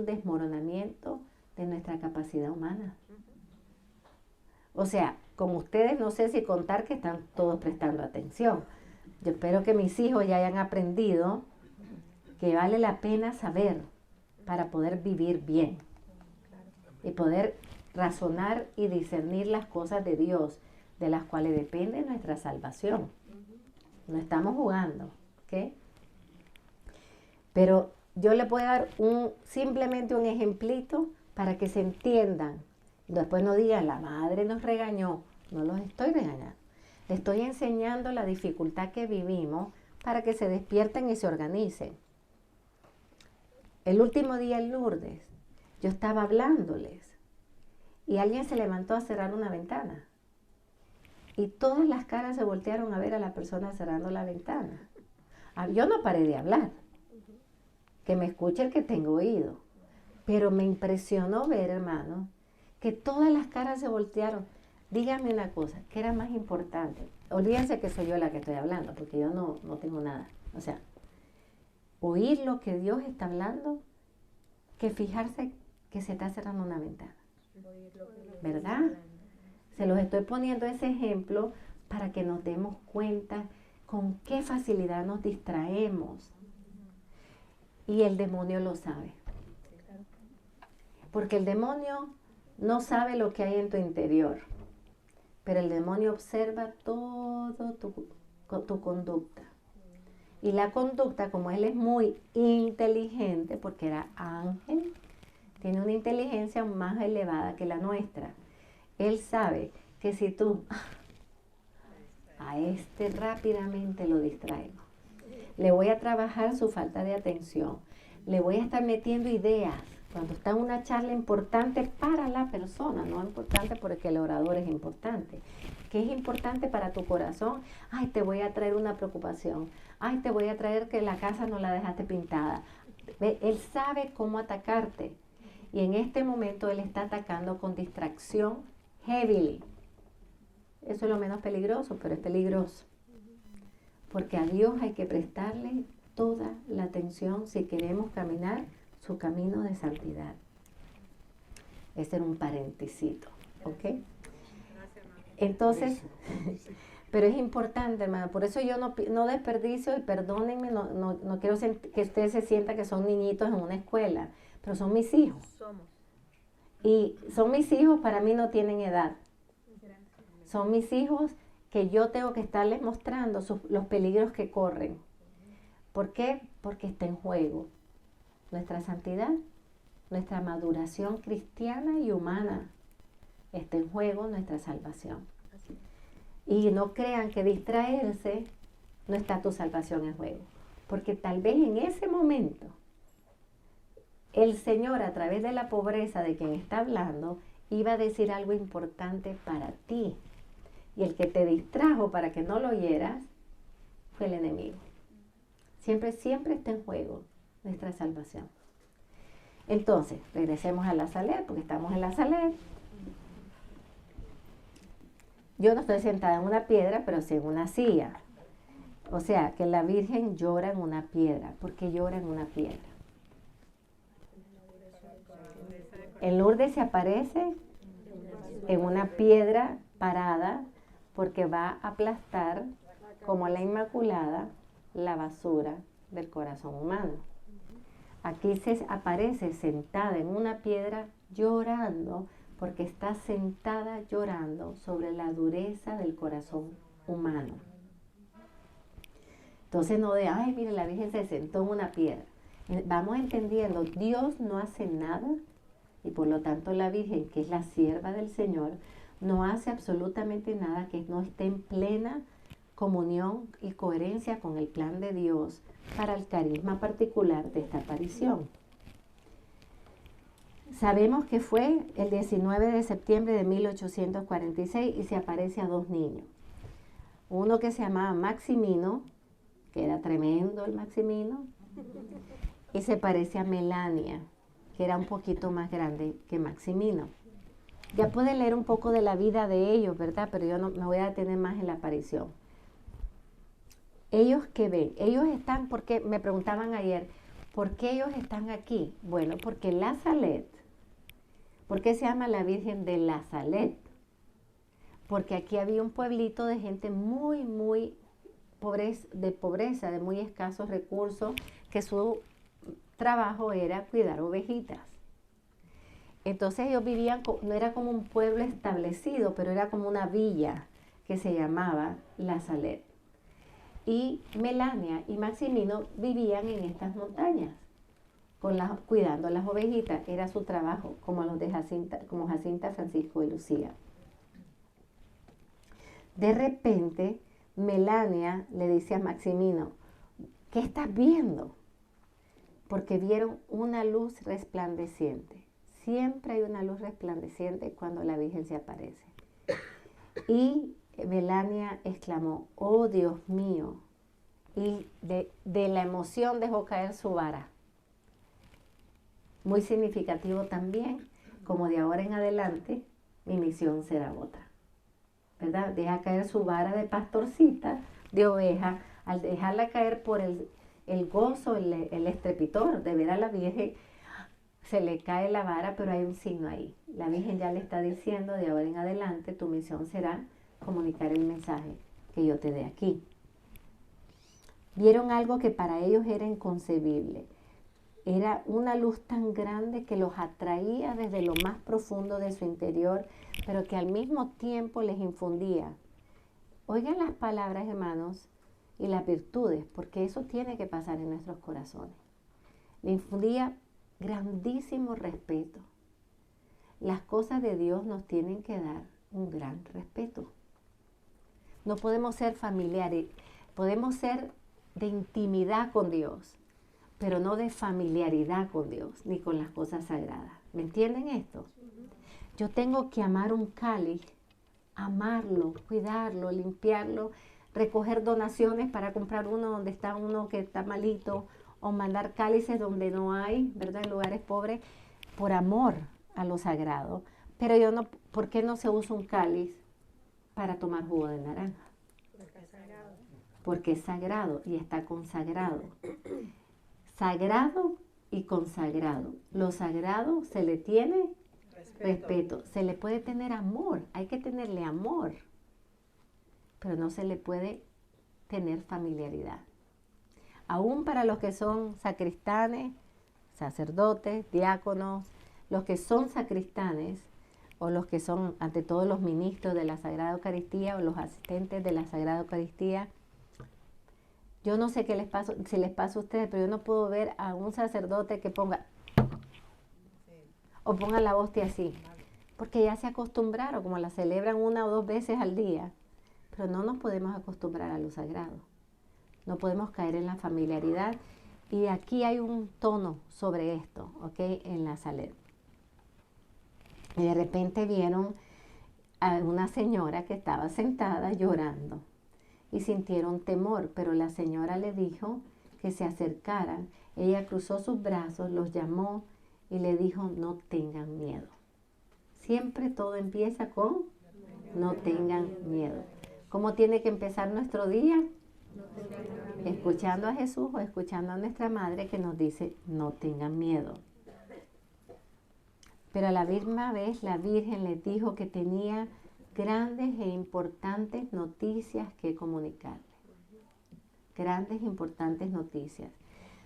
desmoronamiento de nuestra capacidad humana. O sea, con ustedes no sé si contar que están todos prestando atención. Yo espero que mis hijos ya hayan aprendido que vale la pena saber para poder vivir bien y poder razonar y discernir las cosas de Dios, de las cuales depende nuestra salvación. No estamos jugando, ¿ok? Pero yo les voy a dar simplemente un ejemplito para que se entiendan. Después no digan, la madre nos regañó. No los estoy regañando. Les estoy enseñando la dificultad que vivimos para que se despierten y se organicen. El último día en Lourdes, yo estaba hablándoles y alguien se levantó a cerrar una ventana. Y todas las caras se voltearon a ver a la persona cerrando la ventana. Yo no paré de hablar. Que me escuche el que tengo oído. Pero me impresionó ver, hermano, que todas las caras se voltearon. Díganme una cosa, ¿qué era más importante? Olvídense que soy yo la que estoy hablando, porque yo no tengo nada. O sea, oír lo que Dios está hablando, que fijarse que se está cerrando una ventana. ¿Verdad? Se los estoy poniendo ese ejemplo para que nos demos cuenta con qué facilidad nos distraemos. Y el demonio lo sabe. Porque el demonio no sabe lo que hay en tu interior, pero el demonio observa todo tu conducta. Y la conducta, como él es muy inteligente, porque era ángel, tiene una inteligencia más elevada que la nuestra. Él sabe que si tú a este rápidamente lo distraemos, le voy a trabajar su falta de atención, le voy a estar metiendo ideas cuando está en una charla importante para la persona, no importante porque el orador es importante. ¿Qué es importante para tu corazón? Ay, te voy a traer una preocupación. Ay, te voy a traer que la casa no la dejaste pintada. Él sabe cómo atacarte. Y en este momento él está atacando con distracción heavily. Eso es lo menos peligroso, pero es peligroso. Porque a Dios hay que prestarle toda la atención si queremos caminar su camino de santidad. Ese era un paréntesis, ¿ok? Entonces, pero es importante, hermano. Por eso yo no desperdicio, y perdónenme, no quiero que ustedes se sientan que son niñitos en una escuela. pero son mis hijos. Y son mis hijos, para mí no tienen edad. Son mis hijos que yo tengo que estarles mostrando los peligros que corren. ¿Por qué? Porque está en juego nuestra santidad, nuestra maduración cristiana y humana. Está en juego nuestra salvación. Y no crean que distraerse no está tu salvación en juego. Porque tal vez en ese momento el Señor, a través de la pobreza de quien está hablando, iba a decir algo importante para ti. Y el que te distrajo para que no lo oyeras fue el enemigo. Siempre está en juego nuestra salvación. Entonces, regresemos a la Salet, porque estamos en la Salet. Yo no estoy sentada en una piedra, pero sí en una silla. O sea, que la Virgen llora en una piedra. ¿Por qué llora en una piedra? En Lourdes se aparece en una piedra parada porque va a aplastar, como la Inmaculada, la basura del corazón humano. Aquí se aparece sentada en una piedra llorando porque está sentada llorando sobre la dureza del corazón humano. Entonces no de, ay, mire, la Virgen se sentó en una piedra. Vamos entendiendo, Dios no hace nada y por lo tanto la Virgen, que es la sierva del Señor, no hace absolutamente nada que no esté en plena comunión y coherencia con el plan de Dios para el carisma particular de esta aparición. Sabemos que fue el 19 de septiembre de 1846 y se aparece a dos niños. Uno que se llamaba Maximino, que era tremendo el Maximino, y se parece a Melania, que era un poquito más grande que Maximino. Ya puede leer un poco de la vida de ellos, ¿verdad? Pero yo no me voy a detener más en la aparición. Ellos que ven, ellos están, porque me preguntaban ayer, ¿por qué ellos están aquí? Bueno, porque la Salet, ¿por qué se llama la Virgen de la Salet? Porque aquí había un pueblito de gente muy de pobreza, de muy escasos recursos, que su trabajo era cuidar ovejitas. Entonces ellos vivían, no era como un pueblo establecido, pero era como una villa que se llamaba La Salet. Y Melania y Maximino vivían en estas montañas, cuidando las ovejitas. Era su trabajo, como los de Jacinta, Francisco y Lucía. De repente, Melania le dice a Maximino, ¿qué estás viendo? Porque vieron una luz resplandeciente. Siempre hay una luz resplandeciente cuando la Virgen se aparece. Y Melania exclamó, oh Dios mío, y de la emoción dejó caer su vara. Muy significativo también, como de ahora en adelante, mi misión será otra. ¿Verdad? Deja caer su vara de pastorcita, de oveja, al dejarla caer por el gozo, el estrepidor de ver a la Virgen, se le cae la vara, pero hay un signo ahí. La Virgen ya le está diciendo, de ahora en adelante, tu misión será comunicar el mensaje que yo te dé aquí. Vieron algo que para ellos era inconcebible. Era una luz tan grande que los atraía desde lo más profundo de su interior, pero que al mismo tiempo les infundía. Oigan las palabras, hermanos, y las virtudes, porque eso tiene que pasar en nuestros corazones. Le infundía grandísimo respeto. Las cosas de Dios nos tienen que dar un gran respeto. No podemos ser familiares, podemos ser de intimidad con Dios, pero no de familiaridad con Dios, ni con las cosas sagradas. ¿Me entienden esto? Yo tengo que amar un cáliz, amarlo, cuidarlo, limpiarlo, recoger donaciones para comprar uno donde está uno que está malito, o mandar cálices donde no hay, ¿verdad? En lugares pobres, por amor a lo sagrado. Pero yo no, ¿por qué no se usa un cáliz para tomar jugo de naranja? Porque es sagrado y está consagrado. Sagrado y consagrado. Lo sagrado se le tiene respeto. Se le puede tener amor, hay que tenerle amor, pero no se le puede tener familiaridad. Aún para los que son sacristanes, sacerdotes, diáconos, los que son sacristanes o los que son ante todo los ministros de la Sagrada Eucaristía o los asistentes de la Sagrada Eucaristía. Yo no sé qué les pasa, si les pasa a ustedes, pero yo no puedo ver a un sacerdote que ponga o ponga la hostia así, porque ya se acostumbraron, como la celebran 1 o 2 veces al día, pero no nos podemos acostumbrar a lo sagrado, no podemos caer en la familiaridad, y aquí hay un tono sobre esto, ¿ok? En la Salet. Y de repente vieron a una señora que estaba sentada llorando y sintieron temor, pero la señora le dijo que se acercaran. Ella cruzó sus brazos, los llamó y le dijo, no tengan miedo. Siempre todo empieza con no tengan miedo. ¿Cómo tiene que empezar nuestro día? Escuchando a Jesús o escuchando a nuestra madre que nos dice, no tengan miedo. Pero a la misma vez la Virgen les dijo que tenía grandes e importantes noticias que comunicarles. Grandes e importantes noticias.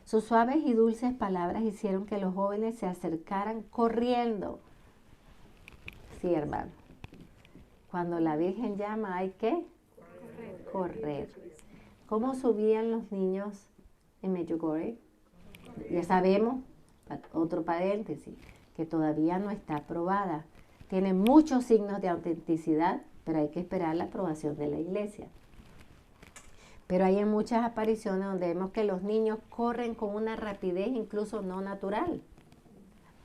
Sus suaves y dulces palabras hicieron que los jóvenes se acercaran corriendo. Sí, hermano. Cuando la Virgen llama hay que correr. ¿Cómo subían los niños en Medjugorje? Ya sabemos, otro paréntesis, que todavía no está aprobada. Tiene muchos signos de autenticidad, pero hay que esperar la aprobación de la Iglesia. Pero hay en muchas apariciones donde vemos que los niños corren con una rapidez incluso no natural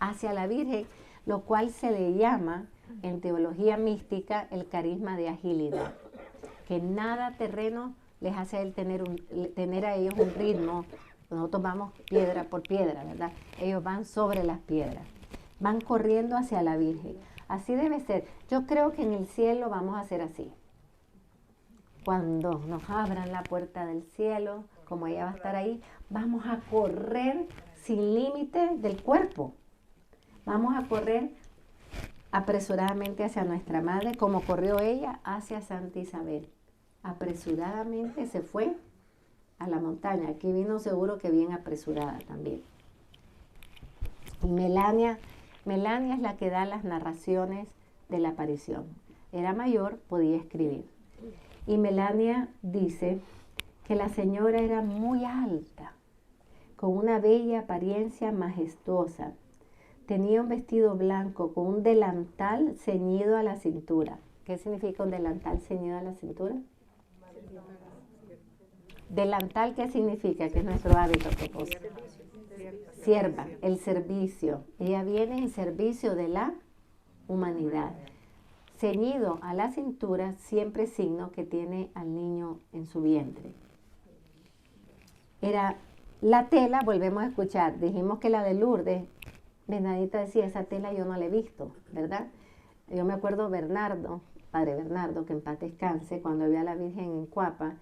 hacia la Virgen, lo cual se le llama en teología mística el carisma de agilidad, que nada terreno les hace tener a ellos un ritmo. Nosotros vamos piedra por piedra, ¿verdad? Ellos van sobre las piedras, van corriendo hacia la Virgen. Así debe ser. Yo creo que en el cielo vamos a hacer así. Cuando nos abran la puerta del cielo, como ella va a estar ahí, vamos a correr sin límite del cuerpo. Vamos a correr apresuradamente hacia nuestra madre, como corrió ella hacia Santa Isabel. Apresuradamente se fue a la montaña. Aquí vino seguro que bien apresurada también. Y Melania es la que da las narraciones de la aparición. Era mayor, podía escribir. Y Melania dice que la señora era muy alta, con una bella apariencia majestuosa. Tenía un vestido blanco con un delantal ceñido a la cintura. ¿Qué significa un delantal ceñido a la cintura? Delantal, ¿qué significa? Que es nuestro hábito. Sierva, el servicio. Ella viene en servicio de la humanidad. Ceñido a la cintura, siempre signo que tiene al niño en su vientre. Era la tela, volvemos a escuchar, dijimos que la de Lourdes, Bernadita decía, esa tela yo no la he visto, ¿verdad? Yo me acuerdo Bernardo, padre Bernardo, que en paz descanse, cuando vio a la Virgen en Cuapa,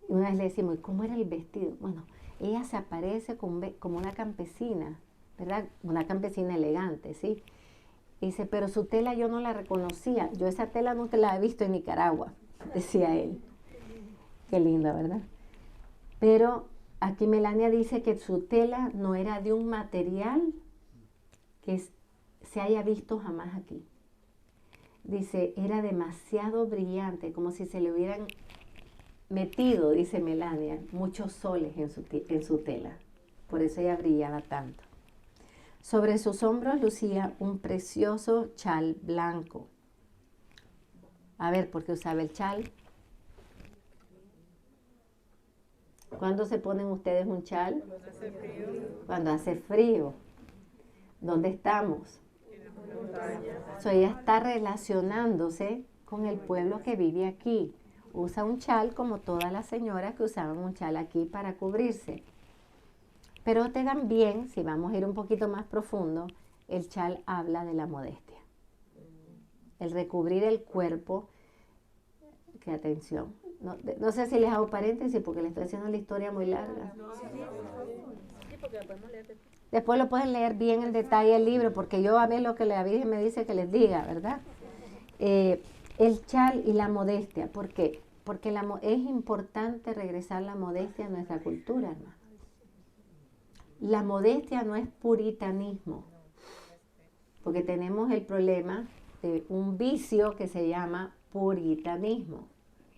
y una vez le decimos, ¿y cómo era el vestido? Bueno, ella se aparece como una campesina, ¿verdad? Una campesina elegante, ¿sí? Y dice, pero su tela yo no la reconocía. Yo esa tela nunca la he visto en Nicaragua, decía él. Qué linda, ¿verdad? Pero aquí Melania dice que su tela no era de un material que se haya visto jamás aquí. Dice, era demasiado brillante, como si se le hubieran metido, dice Melania, muchos soles en su tela. Por eso ella brillaba tanto. Sobre sus hombros lucía un precioso chal blanco. A ver, ¿por qué usaba el chal? ¿Cuándo se ponen ustedes un chal? Cuando hace frío. Cuando hace frío. ¿Dónde estamos? En las montañas. So, ella está relacionándose con el pueblo que vive aquí. Usa un chal como todas las señoras que usaban un chal aquí para cubrirse. Pero tengan bien, si vamos a ir un poquito más profundo, el chal habla de la modestia. El recubrir el cuerpo, que atención. No sé si les hago paréntesis porque les estoy haciendo la historia muy larga. Sí, porque la podemos leer después. Después lo pueden leer bien en detalle el libro, porque yo a mí lo que la Virgen me dice que les diga, ¿verdad? El chal y la modestia, ¿por qué? Porque es importante regresar la modestia a nuestra cultura, hermano. La modestia no es puritanismo, porque tenemos el problema de un vicio que se llama puritanismo,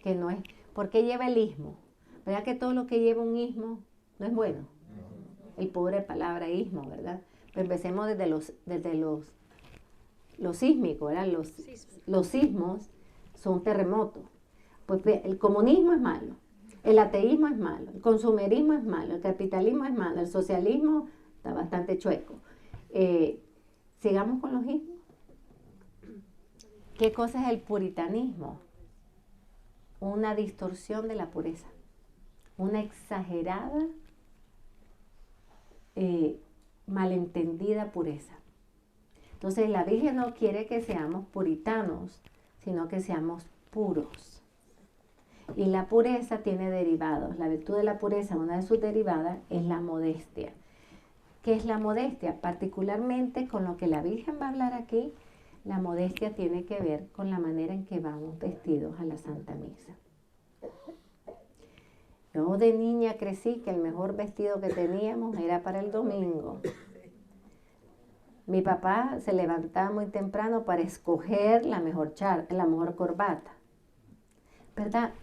que no es, ¿por qué lleva el ismo? ¿Verdad que todo lo que lleva un ismo no es bueno? El pobre palabra ismo, ¿verdad? Pues empecemos desde los sísmicos, ¿verdad? Los sismos son terremotos. Pues el comunismo es malo, el ateísmo es malo, el consumerismo es malo, el capitalismo es malo, el socialismo está bastante chueco. Sigamos con los ismos. ¿Qué cosa es el puritanismo? Una distorsión de la pureza, una exagerada, malentendida pureza. Entonces la Virgen no quiere que seamos puritanos, sino que seamos puros. Y la pureza tiene derivados. La virtud de la pureza, una de sus derivadas, es la modestia. ¿Qué es la modestia? Particularmente con lo que la Virgen va a hablar aquí, la modestia tiene que ver con la manera en que vamos vestidos a la Santa Misa. Yo de niña crecí que el mejor vestido que teníamos era para el domingo. Mi papá se levantaba muy temprano para escoger la mejor corbata. ¿Verdad?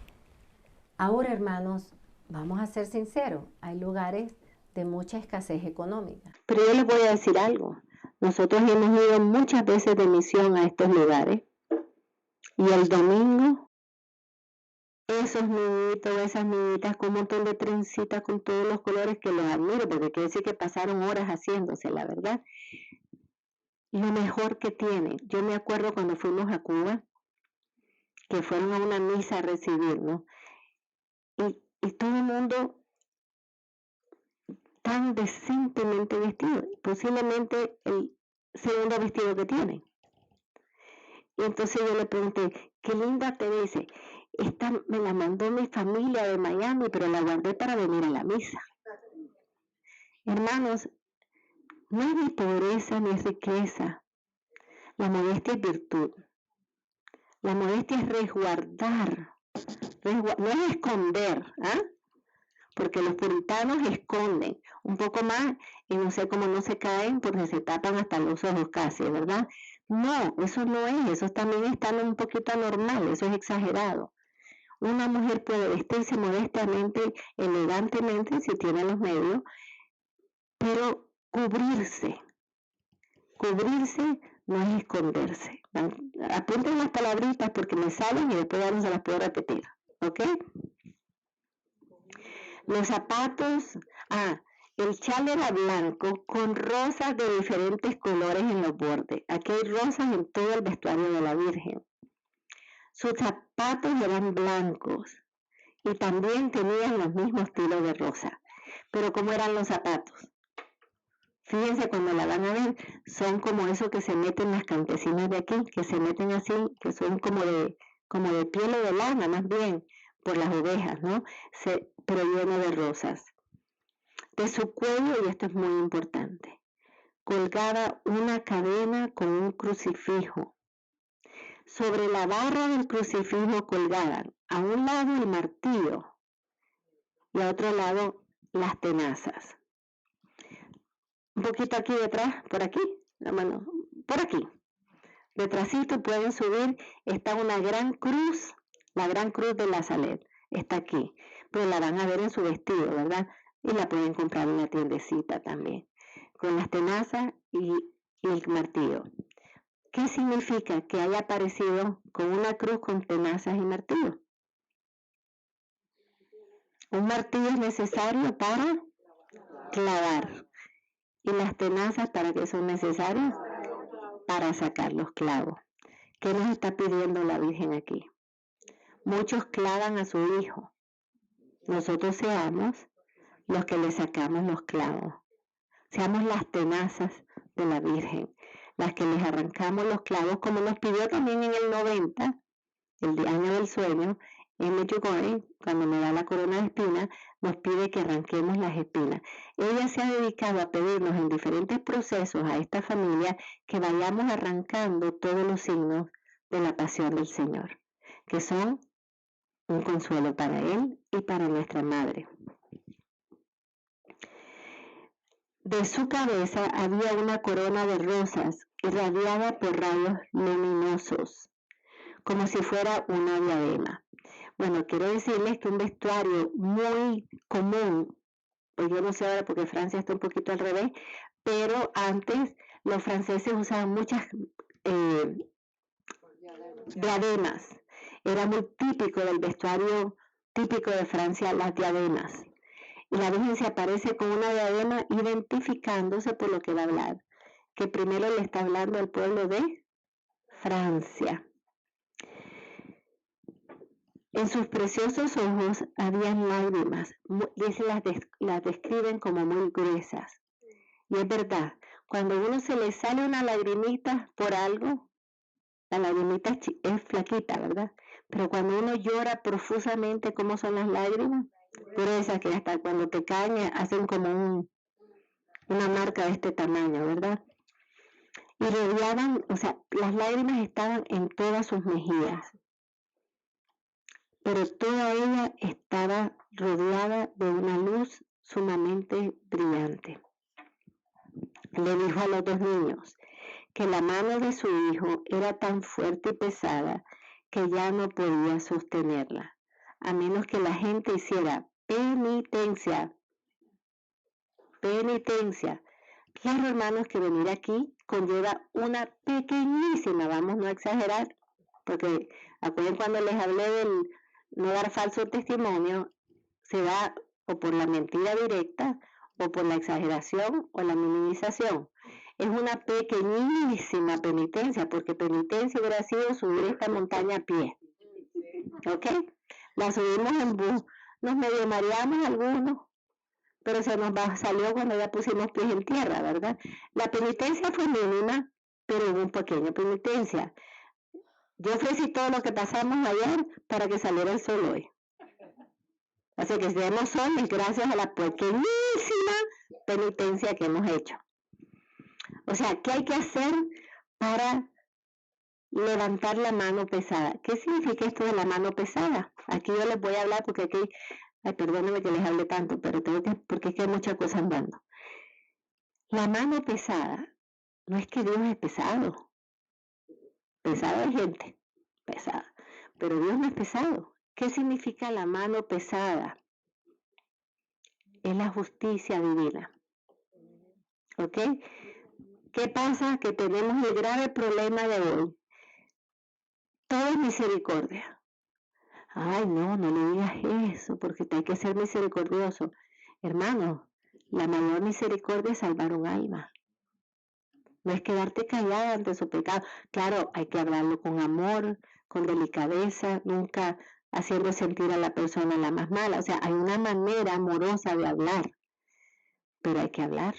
Ahora, hermanos, vamos a ser sinceros, hay lugares de mucha escasez económica. Pero yo les voy a decir algo. Nosotros hemos ido muchas veces de misión a estos lugares y el domingo, esos niñitos, esas niñitas con un montón de trencitas con todos los colores que los admiro, porque quiere decir que pasaron horas haciéndose, la verdad. Lo mejor que tienen. Yo me acuerdo cuando fuimos a Cuba, que fueron a una misa a recibirnos, y todo el mundo tan decentemente vestido, posiblemente el segundo vestido que tienen. Y entonces yo le pregunté, qué linda te dice, esta me la mandó mi familia de Miami, pero la guardé para venir a la misa. Hermanos, no es ni pobreza ni riqueza, la modestia es virtud. La modestia es resguardar, no es esconder, ¿ah? Porque los puritanos esconden un poco más y no sé cómo no se caen porque se tapan hasta los ojos casi, ¿verdad? No, eso no es, eso también está un poquito anormal, eso es exagerado. Una mujer puede vestirse modestamente, elegantemente, si tiene los medios, pero cubrirse no es esconderse. Apunten las palabritas porque me salen y después ya no se las puedo repetir, ¿ok? Los zapatos, el chal era blanco con rosas de diferentes colores en los bordes. Aquí hay rosas en todo el vestuario de la Virgen. Sus zapatos eran blancos y también tenían los mismos estilos de rosa. Pero ¿cómo eran los zapatos? Fíjense cuando la van a ver, son como esos que se meten las campesinas de aquí, que se meten así, que son como de piel o de lana más bien, por las ovejas, ¿no? Pero lleno de rosas. De su cuello, y esto es muy importante, colgaba una cadena con un crucifijo. Sobre la barra del crucifijo colgaban a un lado el martillo y a otro lado las tenazas. Un poquito aquí detrás, por aquí, la mano, por aquí. Detrásito pueden subir, está una gran cruz, la gran cruz de la Salet, está aquí, pero la van a ver en su vestido, ¿verdad? Y la pueden comprar en la tiendecita también, con las tenazas y el martillo. ¿Qué significa que haya aparecido con una cruz con tenazas y martillo? Un martillo es necesario para clavar. ¿Y las tenazas para qué son necesarias? Para sacar los clavos. ¿Qué nos está pidiendo la Virgen aquí? Muchos clavan a su hijo. Nosotros seamos los que le sacamos los clavos. Seamos las tenazas de la Virgen, las que les arrancamos los clavos, como nos pidió también en el 90, el año del sueño, en Medjugorje, cuando me da la corona de espinas, nos pide que arranquemos las espinas. Ella se ha dedicado a pedirnos en diferentes procesos a esta familia que vayamos arrancando todos los signos de la pasión del Señor, que son un consuelo para Él y para nuestra Madre. De su cabeza había una corona de rosas irradiada por rayos luminosos, como si fuera una diadema. Bueno, quiero decirles que un vestuario muy común, pues yo no sé ahora porque Francia está un poquito al revés, pero antes los franceses usaban muchas diademas. Era muy típico del vestuario típico de Francia, las diademas. Y la Virgen se aparece con una diadema identificándose por lo que va a hablar, que primero le está hablando al pueblo de Francia. En sus preciosos ojos habían lágrimas, y las describen como muy gruesas. Y es verdad, cuando a uno se le sale una lagrimita por algo, la lagrimita es flaquita, ¿verdad? Pero cuando uno llora profusamente, ¿cómo son las lágrimas? Gruesas, que hasta cuando te caen hacen como una marca de este tamaño, ¿verdad? Y rodeaban, o sea, las lágrimas estaban en todas sus mejillas, pero toda ella estaba rodeada de una luz sumamente brillante. Le dijo a los dos niños que la mano de su hijo era tan fuerte y pesada que ya no podía sostenerla, a menos que la gente hiciera penitencia. Penitencia. Claro, hermanos, que venir aquí conlleva una pequeñísima, vamos no a exagerar, porque acuérdense cuando les hablé del no dar falso testimonio, se da o por la mentira directa, o por la exageración, o la minimización. Es una pequeñísima penitencia, porque penitencia hubiera sido subir esta montaña a pie. ¿Ok? La subimos en bus, nos medio mareamos algunos, pero se nos salió cuando ya pusimos pies en tierra, ¿verdad? La penitencia fue mínima, pero hubo una pequeña penitencia. Yo ofrecí todo lo que pasamos ayer para que saliera el sol hoy. Así que si tenemos sol es gracias a la pequeñísima penitencia que hemos hecho. O sea, ¿qué hay que hacer para levantar la mano pesada? ¿Qué significa esto de la mano pesada? Aquí yo les voy a hablar porque aquí, ay, perdónenme que les hable tanto, pero porque es que hay muchas cosas andando. La mano pesada, no es que Dios es pesado. Pesado es gente, pesada. Pero Dios no es pesado. ¿Qué significa la mano pesada? Es la justicia divina. ¿Ok? ¿Qué pasa? Que tenemos el grave problema de hoy. Todo es misericordia. Ay, no le digas eso, porque hay que ser misericordioso. Hermano, la mayor misericordia es salvar un alma. No es quedarte callada ante su pecado. Claro, hay que hablarlo con amor, con delicadeza, nunca haciendo sentir a la persona la más mala. O sea, hay una manera amorosa de hablar, pero hay que hablar.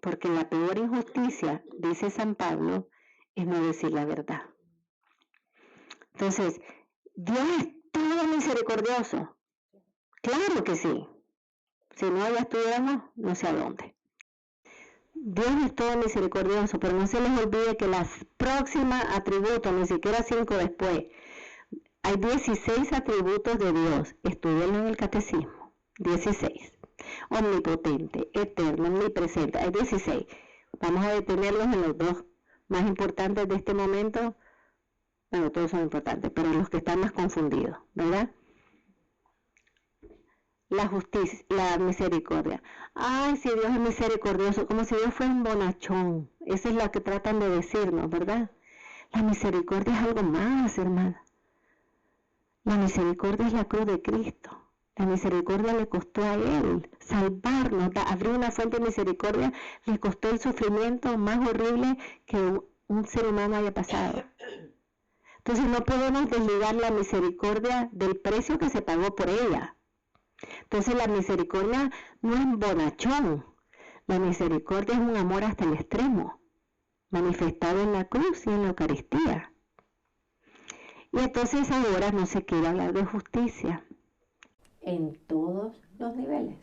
Porque la peor injusticia, dice San Pablo, es no decir la verdad. Entonces, Dios es todo misericordioso. Claro que sí. Si no, ya estuviéramos no sé a dónde. Dios es todo misericordioso, pero no se les olvide que las próximas atributos, ni siquiera 5 después, hay 16 atributos de Dios. Estudienlo en el catecismo. 16. Omnipotente, eterno, omnipresente. Hay 16. Vamos a detenerlos en los dos más importantes de este momento. Bueno, todos son importantes, pero los que están más confundidos, ¿verdad? La justicia, la misericordia. Ay, si Dios es misericordioso, como si Dios fuera un bonachón. Esa es la que tratan de decirnos, ¿verdad? La misericordia es algo más, hermana. La misericordia es la cruz de Cristo. La misericordia le costó a Él salvarnos, abrir una fuente de misericordia, le costó el sufrimiento más horrible que un ser humano haya pasado. Entonces no podemos desligar la misericordia del precio que se pagó por ella. Entonces la misericordia no es bonachón, la misericordia es un amor hasta el extremo, manifestado en la cruz y en la Eucaristía. Y entonces ahora no se quiere hablar de justicia. En todos los niveles.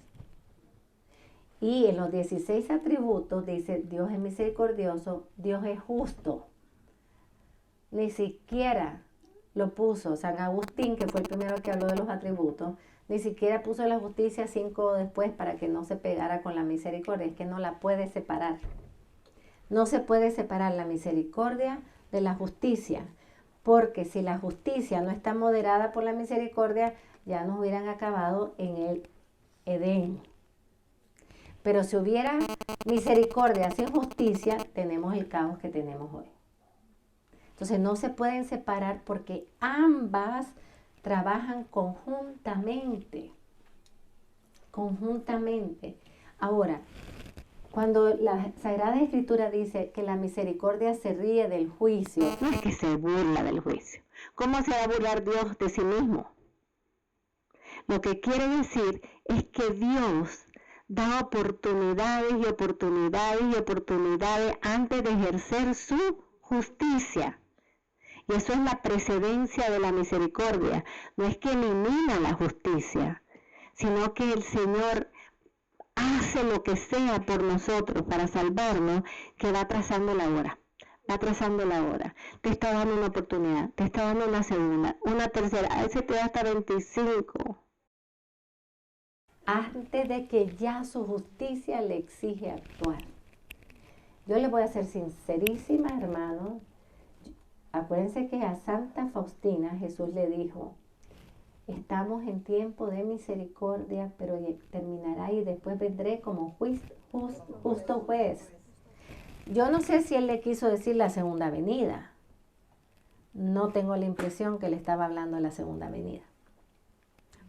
Y en los 16 atributos dice Dios es misericordioso, Dios es justo. Ni siquiera lo puso. San Agustín, que fue el primero que habló de los atributos, ni siquiera puso la justicia 5 después para que no se pegara con la misericordia. Es que no la puede separar. No se puede separar la misericordia de la justicia, porque si la justicia no está moderada por la misericordia, ya nos hubieran acabado en el Edén. Pero si hubiera misericordia sin justicia, tenemos el caos que tenemos hoy. Entonces no se pueden separar porque ambas trabajan conjuntamente. Conjuntamente. Ahora, cuando la Sagrada Escritura dice que la misericordia se ríe del juicio, No es que se burla del juicio. ¿Cómo se va a burlar Dios de sí mismo? Lo que quiere decir es que Dios da oportunidades y oportunidades y oportunidades antes de ejercer su justicia. Y eso es la precedencia de la misericordia. No es que elimina la justicia, sino que el Señor hace lo que sea por nosotros para salvarnos, que va trazando la hora. Va trazando la hora. Te está dando una oportunidad, te está dando una segunda, una tercera. A veces te da hasta 25. antes de que ya su justicia le exige actuar. Yo les voy a ser sincerísima, hermanos. Acuérdense que a Santa Faustina Jesús le dijo, estamos en tiempo de misericordia, pero terminará y después vendré como justo juez. Yo no sé si él le quiso decir la segunda venida. No tengo la impresión que le estaba hablando de la segunda venida.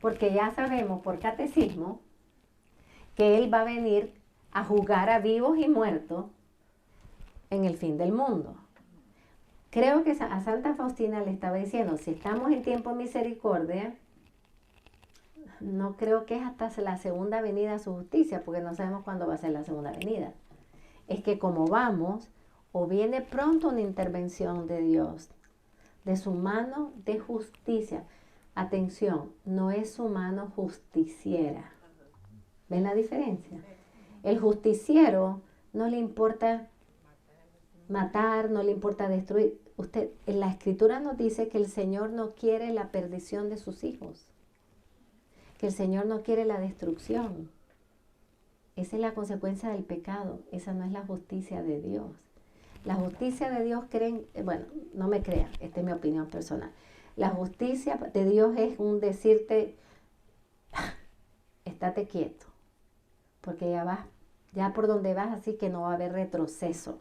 Porque ya sabemos por catecismo que él va a venir a juzgar a vivos y muertos en el fin del mundo. Creo que a Santa Faustina le estaba diciendo, si estamos en tiempo de misericordia, no creo que es hasta la segunda venida su justicia, porque no sabemos cuándo va a ser la segunda venida. Es que como vamos, o viene pronto una intervención de Dios, de su mano de justicia. Atención, no es su mano justiciera. ¿Ven la diferencia? El justiciero no le importa matar, no le importa destruir. En la Escritura nos dice que el Señor no quiere la perdición de sus hijos, que el Señor no quiere la destrucción. Esa es la consecuencia del pecado, esa no es la justicia de Dios. La justicia de Dios, bueno, no me crean, esta es mi opinión personal. La justicia de Dios es un decirte, estate quieto, porque ya por donde vas, así que no va a haber retroceso.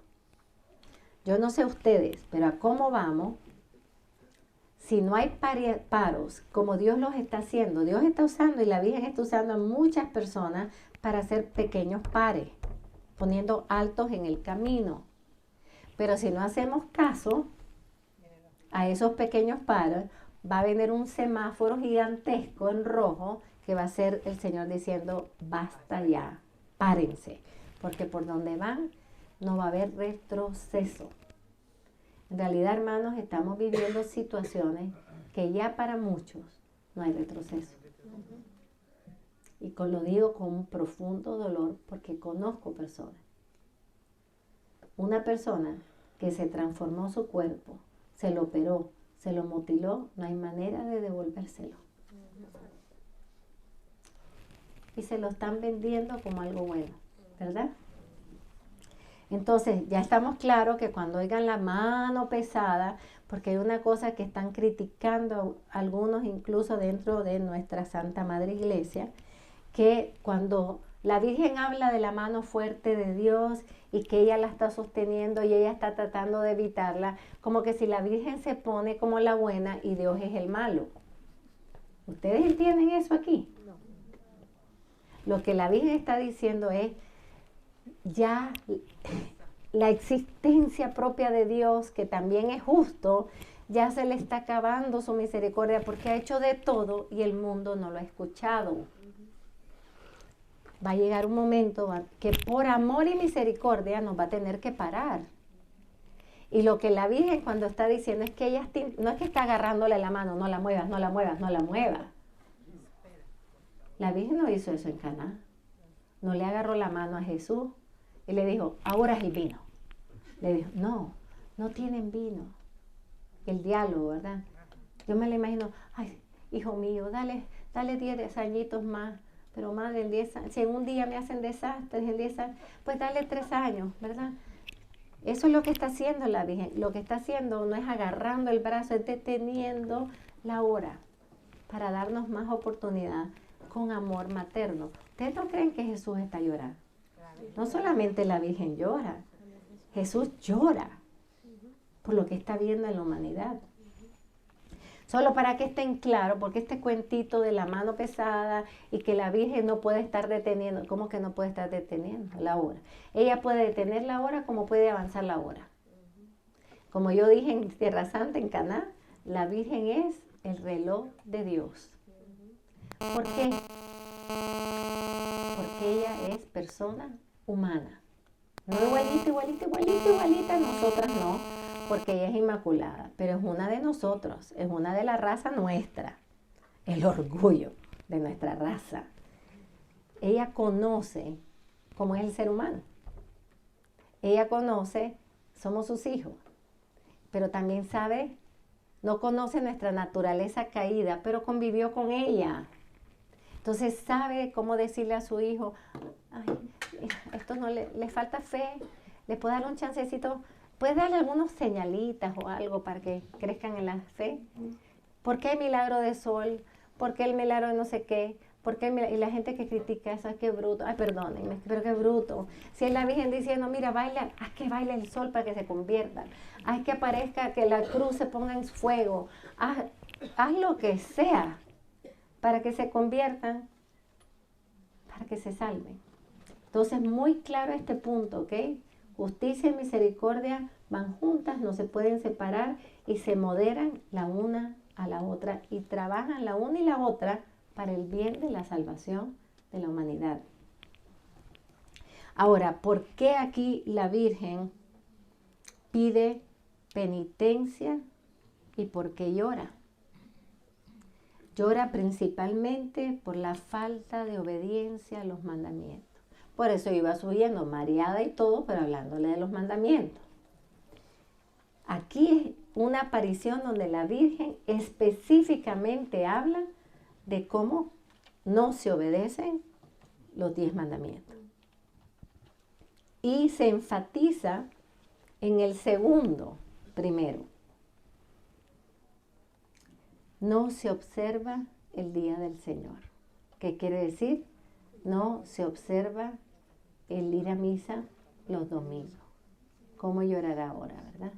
Yo no sé ustedes, pero a cómo vamos, si no hay paros, como Dios los está haciendo, Dios está usando y la Virgen está usando a muchas personas para hacer pequeños pares, poniendo altos en el camino. Pero si no hacemos caso a esos pequeños paros, va a venir un semáforo gigantesco en rojo que va a ser el Señor diciendo, basta ya, párense, porque por donde van no va a haber retroceso. En realidad, hermanos, estamos viviendo situaciones que ya para muchos no hay retroceso. Y lo digo con un profundo dolor porque conozco personas. Una persona que se transformó su cuerpo, se lo operó, se lo mutiló, no hay manera de devolvérselo. Y se lo están vendiendo como algo bueno, ¿verdad? Entonces, ya estamos claros que cuando oigan la mano pesada, porque hay una cosa que están criticando algunos incluso dentro de nuestra Santa Madre Iglesia, que cuando la Virgen habla de la mano fuerte de Dios y que ella la está sosteniendo y ella está tratando de evitarla, como que si la Virgen se pone como la buena y Dios es el malo. ¿Ustedes entienden eso aquí? No. Lo que la Virgen está diciendo es, ya la existencia propia de Dios, que también es justo, ya se le está acabando su misericordia porque ha hecho de todo y el mundo no lo ha escuchado. Va a llegar un momento que por amor y misericordia nos va a tener que parar. Y lo que la Virgen cuando está diciendo es que ella no es que está agarrándole la mano, no la muevas, no la muevas, no la muevas. La Virgen no hizo eso en Caná. No le agarró la mano a Jesús y le dijo, ahora es el vino. Le dijo, no tienen vino. El diálogo, ¿verdad? Yo me la imagino, ay, hijo mío, dale 10 añitos más, pero más de 10 años. Si en un día me hacen desastres, en 10 años, pues dale 3 años, ¿verdad? Eso es lo que está haciendo la Virgen. Lo que está haciendo no es agarrando el brazo, es deteniendo la hora para darnos más oportunidad con amor materno. ¿Ustedes no creen que Jesús está llorando? No solamente la Virgen llora, Jesús llora por lo que está viendo en la humanidad. Solo para que estén claros, porque este cuentito de la mano pesada y que la Virgen no puede estar deteniendo, ¿cómo que no puede estar deteniendo la hora? Ella puede detener la hora como puede avanzar la hora. Como yo dije en Tierra Santa, en Caná, la Virgen es el reloj de Dios. ¿Por qué? Porque ella es persona humana. No igualita, nosotras no, porque ella es inmaculada, pero es una de nosotros, es una de la raza nuestra, el orgullo de nuestra raza. Ella conoce cómo es el ser humano. Ella conoce, somos sus hijos, pero también sabe, no conoce nuestra naturaleza caída, pero convivió con ella. Entonces sabe cómo decirle a su hijo, ay, esto no le falta fe, le puede dar un chancecito, puede darle algunas señalitas o algo para que crezcan en la fe. ¿Por qué el milagro de sol? ¿Por qué el milagro de no sé qué? ¿Por qué y la gente que critica eso, ay, qué bruto, ay, perdónenme, pero qué bruto. Si es la Virgen diciendo, mira, baila, haz que baile el sol para que se conviertan, haz que aparezca, que la cruz se ponga en fuego, haz lo que sea para que se conviertan, para que se salven. Entonces, muy claro este punto, ¿ok? Justicia y misericordia van juntas, no se pueden separar y se moderan la una a la otra y trabajan la una y la otra para el bien de la salvación de la humanidad. Ahora, ¿por qué aquí la Virgen pide penitencia y por qué llora? Llora principalmente por la falta de obediencia a los mandamientos. Por eso iba subiendo mareada y todo, pero hablándole de los mandamientos. Aquí es una aparición donde la Virgen específicamente habla de cómo no se obedecen los 10 mandamientos. Y se enfatiza en el segundo primero. No se observa el día del Señor. ¿Qué quiere decir? No se observa el ir a misa los domingos. ¿Cómo llorará ahora, verdad?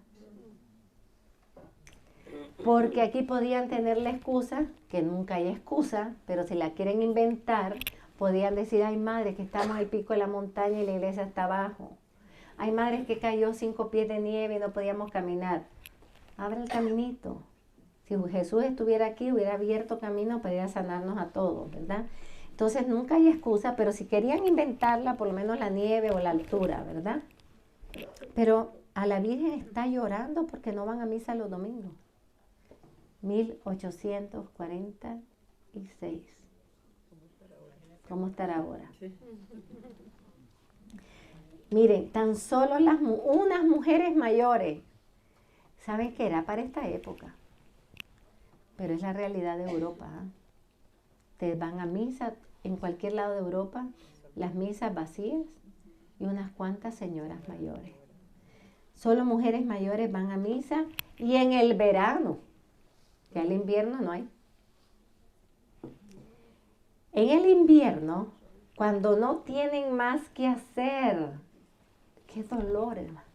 Porque aquí podían tener la excusa, que nunca hay excusa, pero si la quieren inventar, podían decir, ay madre, que estamos al pico de la montaña y la iglesia está abajo. Ay madre, que cayó 5 pies de nieve y no podíamos caminar. Abra el caminito. Si Jesús estuviera aquí, hubiera abierto camino para ir a sanarnos a todos, ¿verdad? Entonces nunca hay excusa, pero si querían inventarla, por lo menos la nieve o la altura, ¿verdad? Pero a la Virgen está llorando porque no van a misa los domingos. 1846. ¿Cómo estará ahora? Miren, tan solo unas mujeres mayores, ¿saben qué era para esta época? Pero es la realidad de Europa. ¿Eh? Ustedes van a misa en cualquier lado de Europa, las misas vacías y unas cuantas señoras mayores. Solo mujeres mayores van a misa y en el verano, que al invierno no hay. En el invierno, cuando no tienen más que hacer, qué dolor, hermano.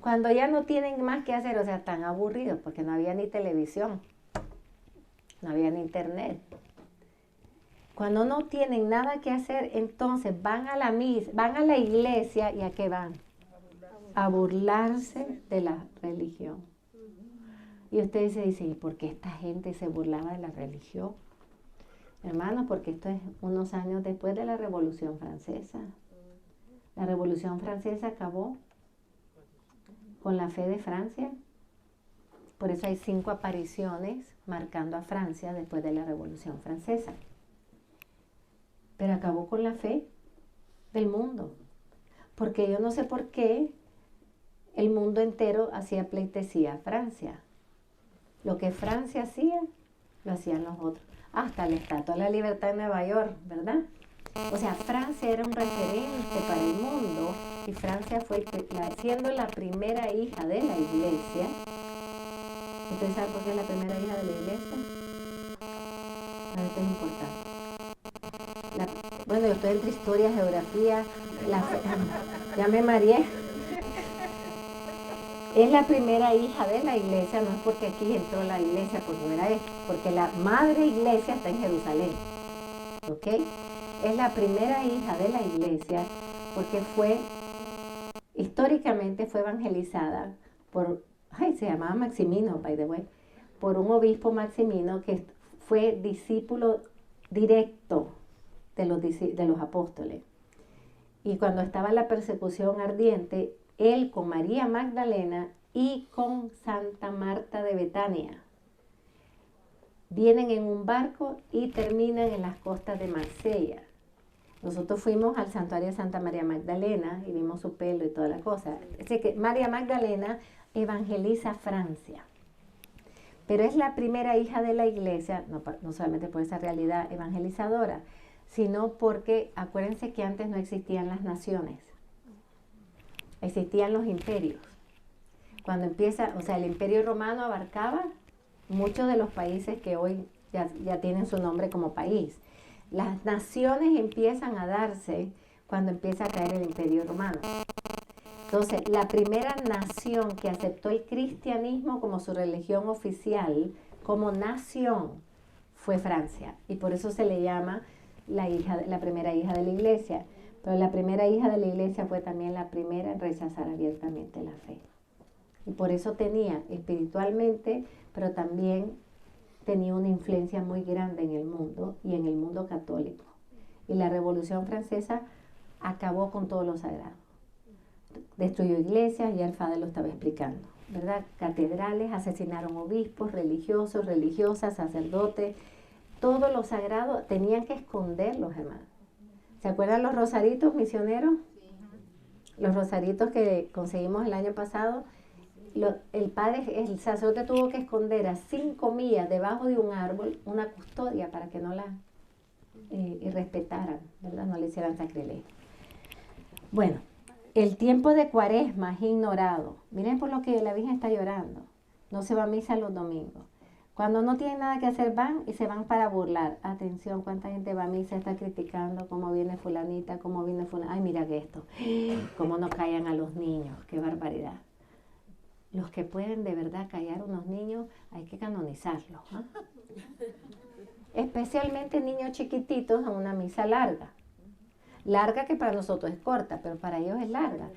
Cuando ya no tienen más que hacer, o sea, están aburridos porque no había ni televisión. No había ni internet. Cuando no tienen nada que hacer, entonces van a la misa, van a la iglesia y ¿a qué van? A burlarse de la religión. Y ustedes se dicen, ¿y por qué esta gente se burlaba de la religión? Hermanos, porque esto es unos años después de la Revolución Francesa. La Revolución Francesa acabó con la fe de Francia. Por eso hay 5 apariciones marcando a Francia después de la Revolución Francesa. Pero acabó con la fe del mundo. Porque yo no sé por qué el mundo entero hacía pleitesía a Francia. Lo que Francia hacía, lo hacían los otros. Hasta la Estatua de la Libertad en Nueva York, ¿verdad? O sea, Francia era un referente para el mundo y Francia fue, siendo la primera hija de la iglesia. ¿Ustedes saben por qué es la primera hija de la iglesia? Esto es importante. Bueno, yo estoy entre historia, geografía, ya me mareé. Es la primera hija de la iglesia, no es porque aquí entró la iglesia por primera vez, porque la madre iglesia está en Jerusalén. ¿Ok? Es la primera hija de la iglesia porque históricamente fue evangelizada por, se llamaba Maximino, by the way, por un obispo Maximino que fue discípulo directo de los apóstoles. Y cuando estaba la persecución ardiente, él con María Magdalena y con Santa Marta de Betania vienen en un barco y terminan en las costas de Marsella. Nosotros fuimos al santuario de Santa María Magdalena y vimos su pelo y toda la cosa. Así que María Magdalena evangeliza Francia. Pero es la primera hija de la iglesia, no solamente por esa realidad evangelizadora, sino porque acuérdense que antes no existían las naciones. Existían los imperios. Cuando empieza, o sea, el imperio romano abarcaba muchos de los países que hoy ya tienen su nombre como país. Las naciones empiezan a darse cuando empieza a caer el imperio romano. Entonces, la primera nación que aceptó el cristianismo como su religión oficial, como nación, fue Francia. Y por eso se le llama la primera hija de la iglesia. Pero la primera hija de la iglesia fue también la primera en rechazar abiertamente la fe. Y por eso tenía espiritualmente, pero también tenía una influencia muy grande en el mundo y en el mundo católico. Y la Revolución Francesa acabó con todo lo sagrado. Destruyó iglesias, ya el Fade lo estaba explicando, ¿verdad? Catedrales, asesinaron obispos, religiosos, religiosas, sacerdotes. Todo lo sagrado tenían que esconderlos, hermanos. ¿Se acuerdan los rosaritos misioneros? Los rosaritos que conseguimos el año pasado. El sacerdote tuvo que esconder a 5 millas debajo de un árbol una custodia para que no la respetaran, ¿verdad? No le hicieran sacrilegio. Bueno, el tiempo de Cuaresma es ignorado. Miren por lo que la Virgen está llorando. No se va a misa los domingos. Cuando no tienen nada que hacer van y se van para burlar. Atención, cuánta gente va a misa, está criticando cómo viene fulanita, cómo viene fulanita. Ay, mira que esto, cómo no callan a los niños, qué barbaridad. Los que pueden de verdad callar a unos niños, hay que canonizarlos. Especialmente niños chiquititos en una misa larga. Larga que para nosotros es corta, pero para ellos es larga.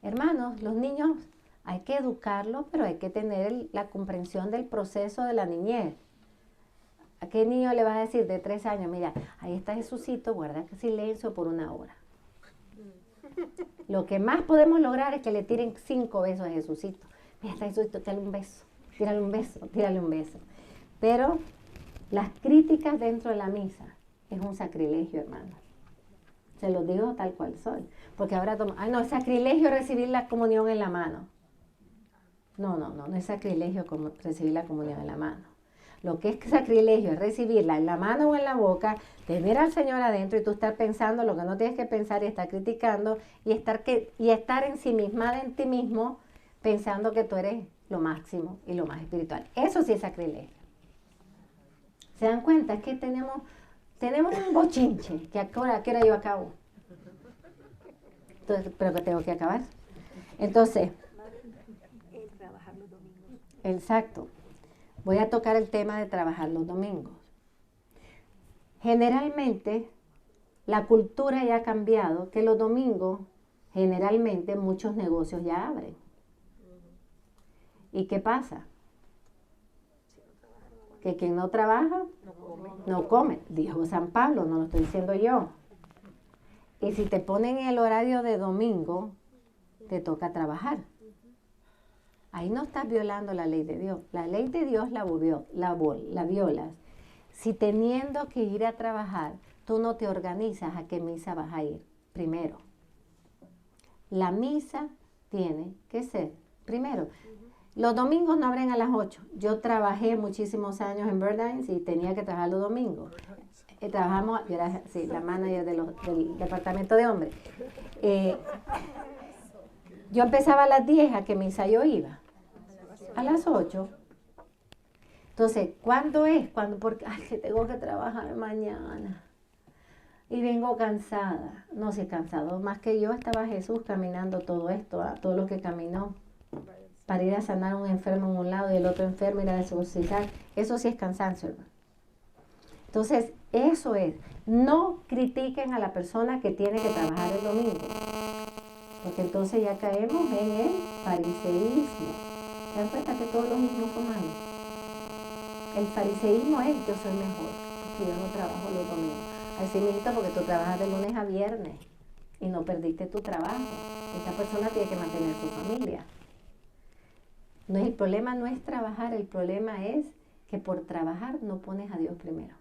Hermanos, los niños hay que educarlos, pero hay que tener la comprensión del proceso de la niñez. ¿A qué niño le vas a decir de 3 años? Mira, ahí está Jesucito, guarda silencio por 1 hora. Lo que más podemos lograr es que le tiren 5 besos a Jesucito. Mira, está Jesucito, tírale un beso, tírale un beso, tírale un beso. Pero las críticas dentro de la misa es un sacrilegio, hermano. Se los digo tal cual soy. Porque ahora no, es sacrilegio recibir la comunión en la mano. No es sacrilegio como recibir la comunión en la mano. Lo que es sacrilegio es recibirla en la mano o en la boca, tener al Señor adentro y tú estar pensando lo que no tienes que pensar y estar criticando y estar ensimismada en ti mismo pensando que tú eres lo máximo y lo más espiritual. Eso sí es sacrilegio. ¿Se dan cuenta? Es que tenemos un bochinche que a qué hora yo acabo. Entonces, pero que tengo que acabar. Entonces, trabajar los domingos. Exacto. Voy a tocar el tema de trabajar los domingos. Generalmente, la cultura ya ha cambiado, que los domingos, generalmente, muchos negocios ya abren. ¿Y qué pasa? Que quien no trabaja, no come. Dijo San Pablo, no lo estoy diciendo yo. Y si te ponen el horario de domingo, te toca trabajar. Ahí no estás violando la ley de Dios. La ley de Dios la violas. Si teniendo que ir a trabajar, tú no te organizas a qué misa vas a ir primero. La misa tiene que ser primero. Los domingos no abren a las 8. Yo trabajé muchísimos años en Birdines y tenía que trabajar los domingos. Trabajamos, yo era la manager del departamento de hombres. Yo empezaba a las 10, ¿a qué misa yo iba? A las 8. Entonces, ¿cuándo es? Porque que tengo que trabajar mañana. Y vengo cansada. No sé, cansado más que yo estaba Jesús caminando todo esto, todo lo que caminó. Para ir a sanar a un enfermo en un lado y el otro enfermo ir a exorcizar. Eso sí es cansancio, hermano. Entonces, eso es. No critiquen a la persona que tiene que trabajar el domingo. Porque entonces ya caemos en el fariseísmo. ¿Se dan cuenta que todos los mismos son malos? El fariseísmo es yo soy mejor, porque yo no trabajo los domingos. Así mismo porque tú trabajas de lunes a viernes y no perdiste tu trabajo. Esa persona tiene que mantener su familia. No es, el problema no es trabajar, el problema es que por trabajar no pones a Dios primero.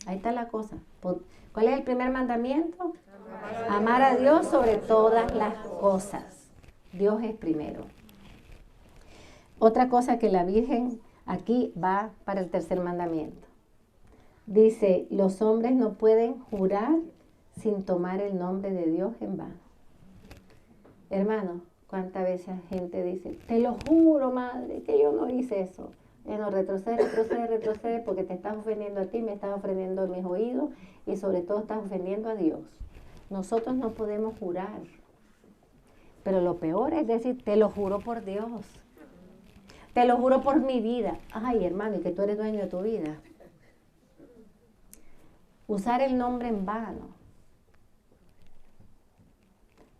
Ahí está la cosa. ¿Cuál es el primer mandamiento? Amar a Dios sobre todas las cosas. Dios es primero. Otra cosa que la Virgen aquí va para el tercer mandamiento. Dice, los hombres no pueden jurar sin tomar el nombre de Dios en vano. Hermano, ¿cuántas veces la gente dice, te lo juro, madre, que yo no hice eso? Bueno, retrocede, porque te estás ofendiendo a ti, me estás ofendiendo a mis oídos y sobre todo estás ofendiendo a Dios. Nosotros no podemos jurar. Pero lo peor es decir, te lo juro por Dios. Te lo juro por mi vida. Ay, hermano, y que tú eres dueño de tu vida. Usar el nombre en vano.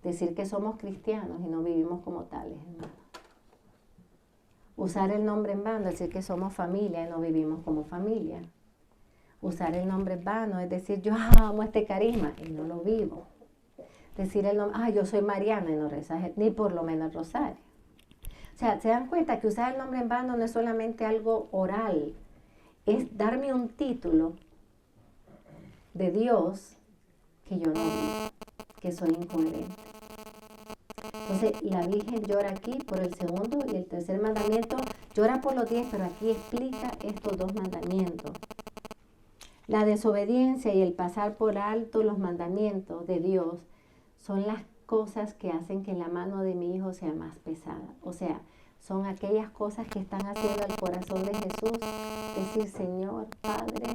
Decir que somos cristianos y no vivimos como tales, hermano. Usar el nombre en vano, decir que somos familia y no vivimos como familia. Usar el nombre en vano es decir, yo amo este carisma y no lo vivo. Decir el nombre, yo soy Mariana y no rezar, ni por lo menos el rosario. O sea, se dan cuenta que usar el nombre en vano no es solamente algo oral, es darme un título de Dios que yo no vivo, que soy incoherente. Entonces, la Virgen llora aquí por el segundo y el tercer mandamiento. Llora por los 10, pero aquí explica estos dos mandamientos. La desobediencia y el pasar por alto los mandamientos de Dios son las cosas que hacen que la mano de mi hijo sea más pesada. O sea, son aquellas cosas que están haciendo al corazón de Jesús. Decir, Señor, Padre,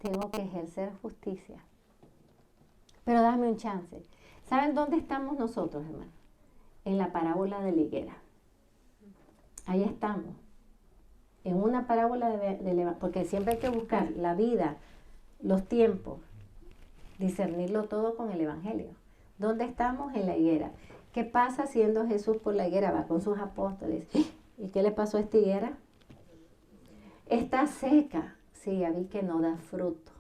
tengo que ejercer justicia. Pero dame un chance. ¿Saben dónde estamos nosotros, hermano? En la parábola de la higuera. Ahí estamos. En una parábola porque siempre hay que buscar la vida, los tiempos, discernirlo todo con el Evangelio. ¿Dónde estamos? En la higuera. ¿Qué pasa siendo Jesús por la higuera? Va con sus apóstoles. ¿Y qué le pasó a esta higuera? Está seca. Sí, ya vi que no da fruto.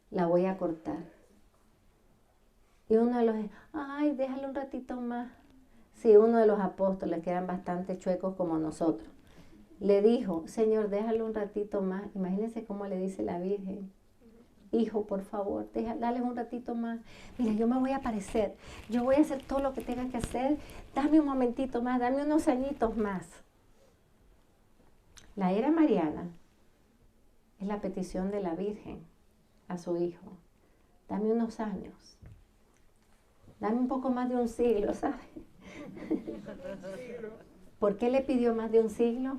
La voy a cortar. Y uno de los, déjalo un ratito más. Sí, uno de los apóstoles, que eran bastante chuecos como nosotros, le dijo, Señor, déjalo un ratito más. Imagínense cómo le dice la Virgen. Hijo, por favor, dale un ratito más. Mira, yo me voy a aparecer. Yo voy a hacer todo lo que tenga que hacer. Dame un momentito más, dame unos añitos más. La era mariana es la petición de la Virgen a su hijo. Dame unos años. Dame un poco más de un siglo, ¿sabes? ¿Por qué le pidió más de un siglo?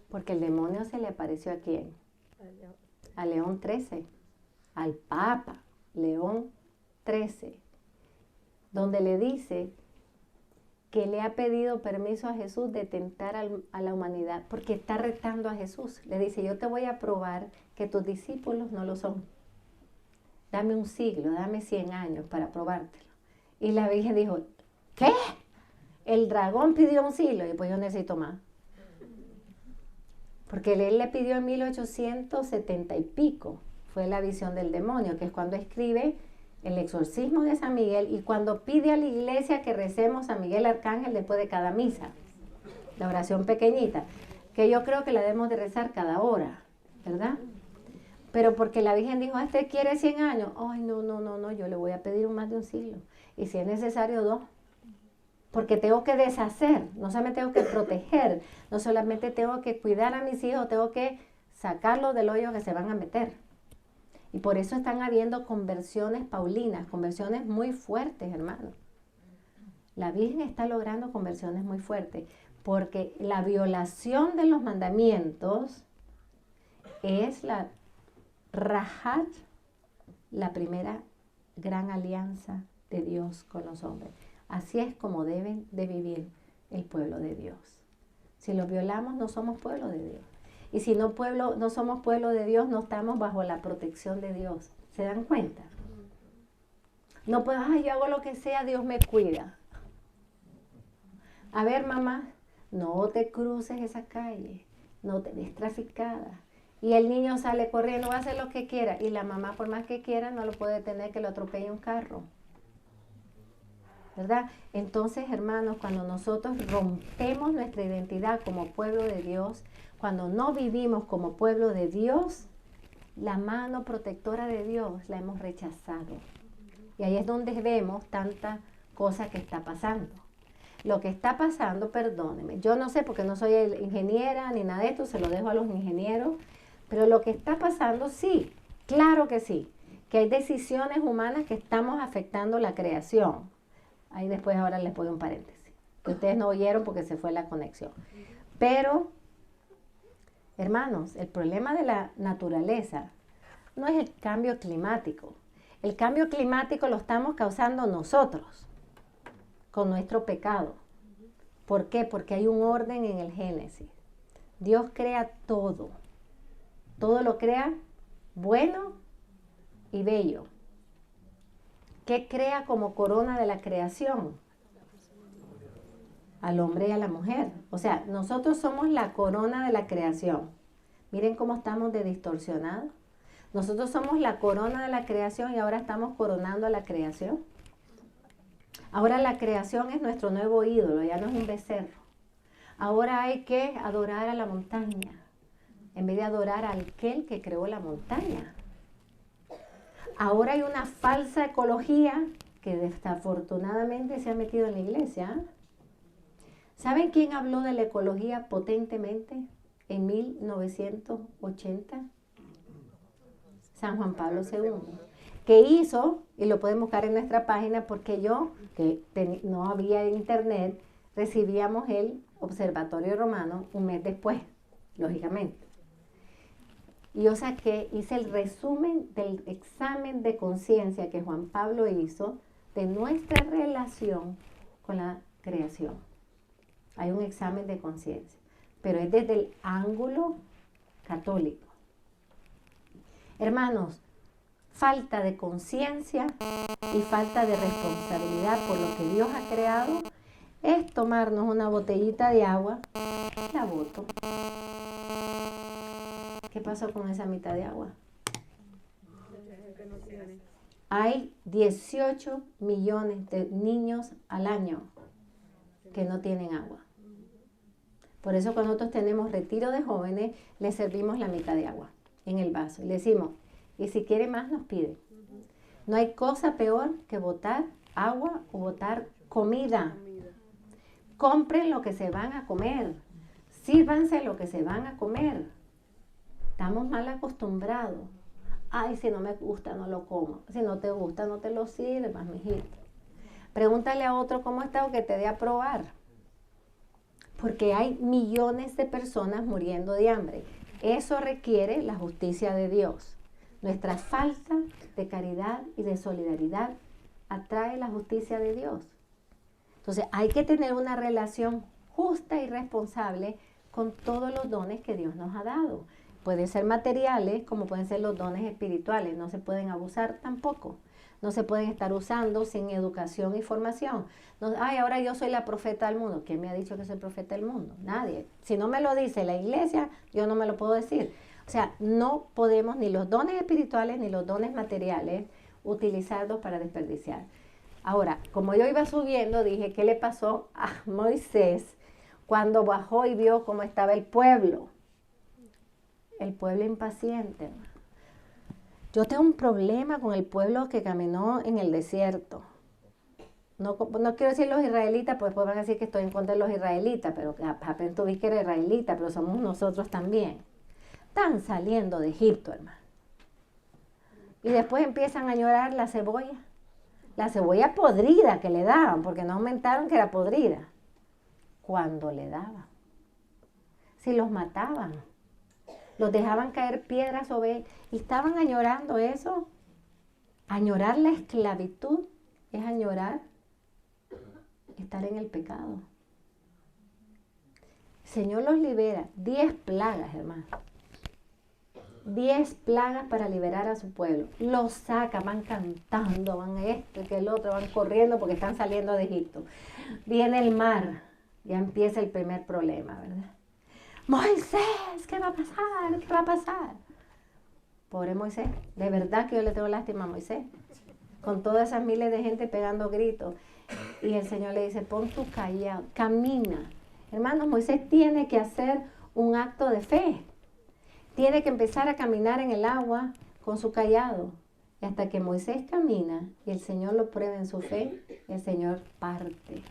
Porque el demonio se le apareció a ¿quién? A León XIII, al Papa León XIII, donde le dice que le ha pedido permiso a Jesús de tentar a la humanidad, porque está retando a Jesús. Le dice, yo te voy a probar que tus discípulos no lo son. Dame un siglo, dame 100 años para probártelo. Y la Virgen dijo, ¿qué? El dragón pidió un siglo y pues yo necesito más. Porque él le pidió en 1870 y pico. Fue la visión del demonio, que es cuando escribe el exorcismo de San Miguel y cuando pide a la iglesia que recemos a Miguel Arcángel después de cada misa. La oración pequeñita, que yo creo que la debemos de rezar cada hora, ¿verdad? Pero porque la Virgen dijo, este quiere 100 años. Ay, no, yo le voy a pedir más de un siglo. Y si es necesario 2. Porque tengo que deshacer, no solamente tengo que proteger, no solamente tengo que cuidar a mis hijos, tengo que sacarlos del hoyo que se van a meter. Y por eso están habiendo conversiones paulinas, conversiones muy fuertes, hermanos. La Virgen está logrando conversiones muy fuertes, porque la violación de los mandamientos es la Rajat, la primera gran alianza de Dios con los hombres. Así es como deben de vivir el pueblo de Dios. Si los violamos, no somos pueblo de Dios. Y si no somos pueblo de Dios, no estamos bajo la protección de Dios. ¿Se dan cuenta? No puedo, yo hago lo que sea, Dios me cuida. A ver, mamá, no te cruces esa calle, no te des traficada. Y el niño sale corriendo, va a hacer lo que quiera. Y la mamá, por más que quiera, no lo puede detener que lo atropelle un carro. ¿Verdad? Entonces, hermanos, cuando nosotros rompemos nuestra identidad como pueblo de Dios, cuando no vivimos como pueblo de Dios, la mano protectora de Dios la hemos rechazado. Y ahí es donde vemos tanta cosa que está pasando. Lo que está pasando, perdónenme, yo no sé porque no soy ingeniera ni nada de esto, se lo dejo a los ingenieros, pero lo que está pasando, sí, claro que sí, que hay decisiones humanas que estamos afectando la creación. Ahí después ahora les pongo un paréntesis, que ustedes no oyeron porque se fue la conexión. Pero, hermanos, el problema de la naturaleza no es el cambio climático. El cambio climático lo estamos causando nosotros, con nuestro pecado. ¿Por qué? Porque hay un orden en el Génesis. Dios crea todo. Todo lo crea bueno y bello. ¿Qué crea como corona de la creación? Al hombre y a la mujer. O sea, nosotros somos la corona de la creación. Miren cómo estamos de distorsionados. Nosotros somos la corona de la creación y ahora estamos coronando a la creación. Ahora la creación es nuestro nuevo ídolo, ya no es un becerro. Ahora hay que adorar a la montaña, en vez de adorar a aquel que creó la montaña. Ahora hay una falsa ecología que desafortunadamente se ha metido en la iglesia. ¿Saben quién habló de la ecología potentemente en 1980? San Juan Pablo II. ¿Qué hizo? Y lo pueden buscar en nuestra página porque yo, que no había internet, recibíamos el Observatorio Romano un mes después, lógicamente. Y yo hice el resumen del examen de conciencia que Juan Pablo hizo de nuestra relación con la creación. Hay un examen de conciencia, pero es desde el ángulo católico. Hermanos, falta de conciencia y falta de responsabilidad por lo que Dios ha creado es tomarnos una botellita de agua, la boto. ¿Qué pasó con esa mitad de agua? Hay 18 millones de niños al año que no tienen agua. Por eso cuando nosotros tenemos retiro de jóvenes, les servimos la mitad de agua en el vaso. Y le decimos, y si quiere más nos pide. No hay cosa peor que botar agua o botar comida. Compren lo que se van a comer. Sírvanse lo que se van a comer. Estamos mal acostumbrados. Ay, si no me gusta, no lo como. Si no te gusta, no te lo sirvas, mijito. Pregúntale a otro cómo está o que te dé a probar. Porque hay millones de personas muriendo de hambre. Eso requiere la justicia de Dios. Nuestra falta de caridad y de solidaridad atrae la justicia de Dios. Entonces hay que tener una relación justa y responsable con todos los dones que Dios nos ha dado. Pueden ser materiales como pueden ser los dones espirituales. No se pueden abusar tampoco. No se pueden estar usando sin educación y formación. No, ahora yo soy la profeta del mundo. ¿Quién me ha dicho que soy profeta del mundo? Nadie. Si no me lo dice la iglesia, yo no me lo puedo decir. O sea, no podemos ni los dones espirituales ni los dones materiales utilizarlos para desperdiciar. Ahora, como yo iba subiendo, dije, ¿qué le pasó a Moisés cuando bajó y vio cómo estaba el pueblo? El pueblo impaciente. Yo tengo un problema con el pueblo que caminó en el desierto. No quiero decir los israelitas, pues después van a decir que estoy en contra de los israelitas, pero apenas tú viste que era israelita, pero somos nosotros también. Están saliendo de Egipto, hermano. Y después empiezan a llorar la cebolla podrida que le daban, porque no aumentaron que era podrida. Cuando le daban. Si los mataban, los dejaban caer piedras sobre él, y estaban añorando eso. Añorar la esclavitud es añorar estar en el pecado. El Señor los libera. 10 plagas, hermano. 10 plagas para liberar a su pueblo. Los saca, van cantando, van que el otro, van corriendo porque están saliendo de Egipto. Viene el mar, ya empieza el primer problema, ¿verdad? Moisés, ¿qué va a pasar? ¿Qué va a pasar? Pobre Moisés, de verdad que yo le tengo lástima a Moisés. Con todas esas miles de gente pegando gritos. Y el Señor le dice, pon tu callado, camina. Hermanos, Moisés tiene que hacer un acto de fe. Tiene que empezar a caminar en el agua con su callado. Y hasta que Moisés camina y el Señor lo prueba en su fe, el Señor parte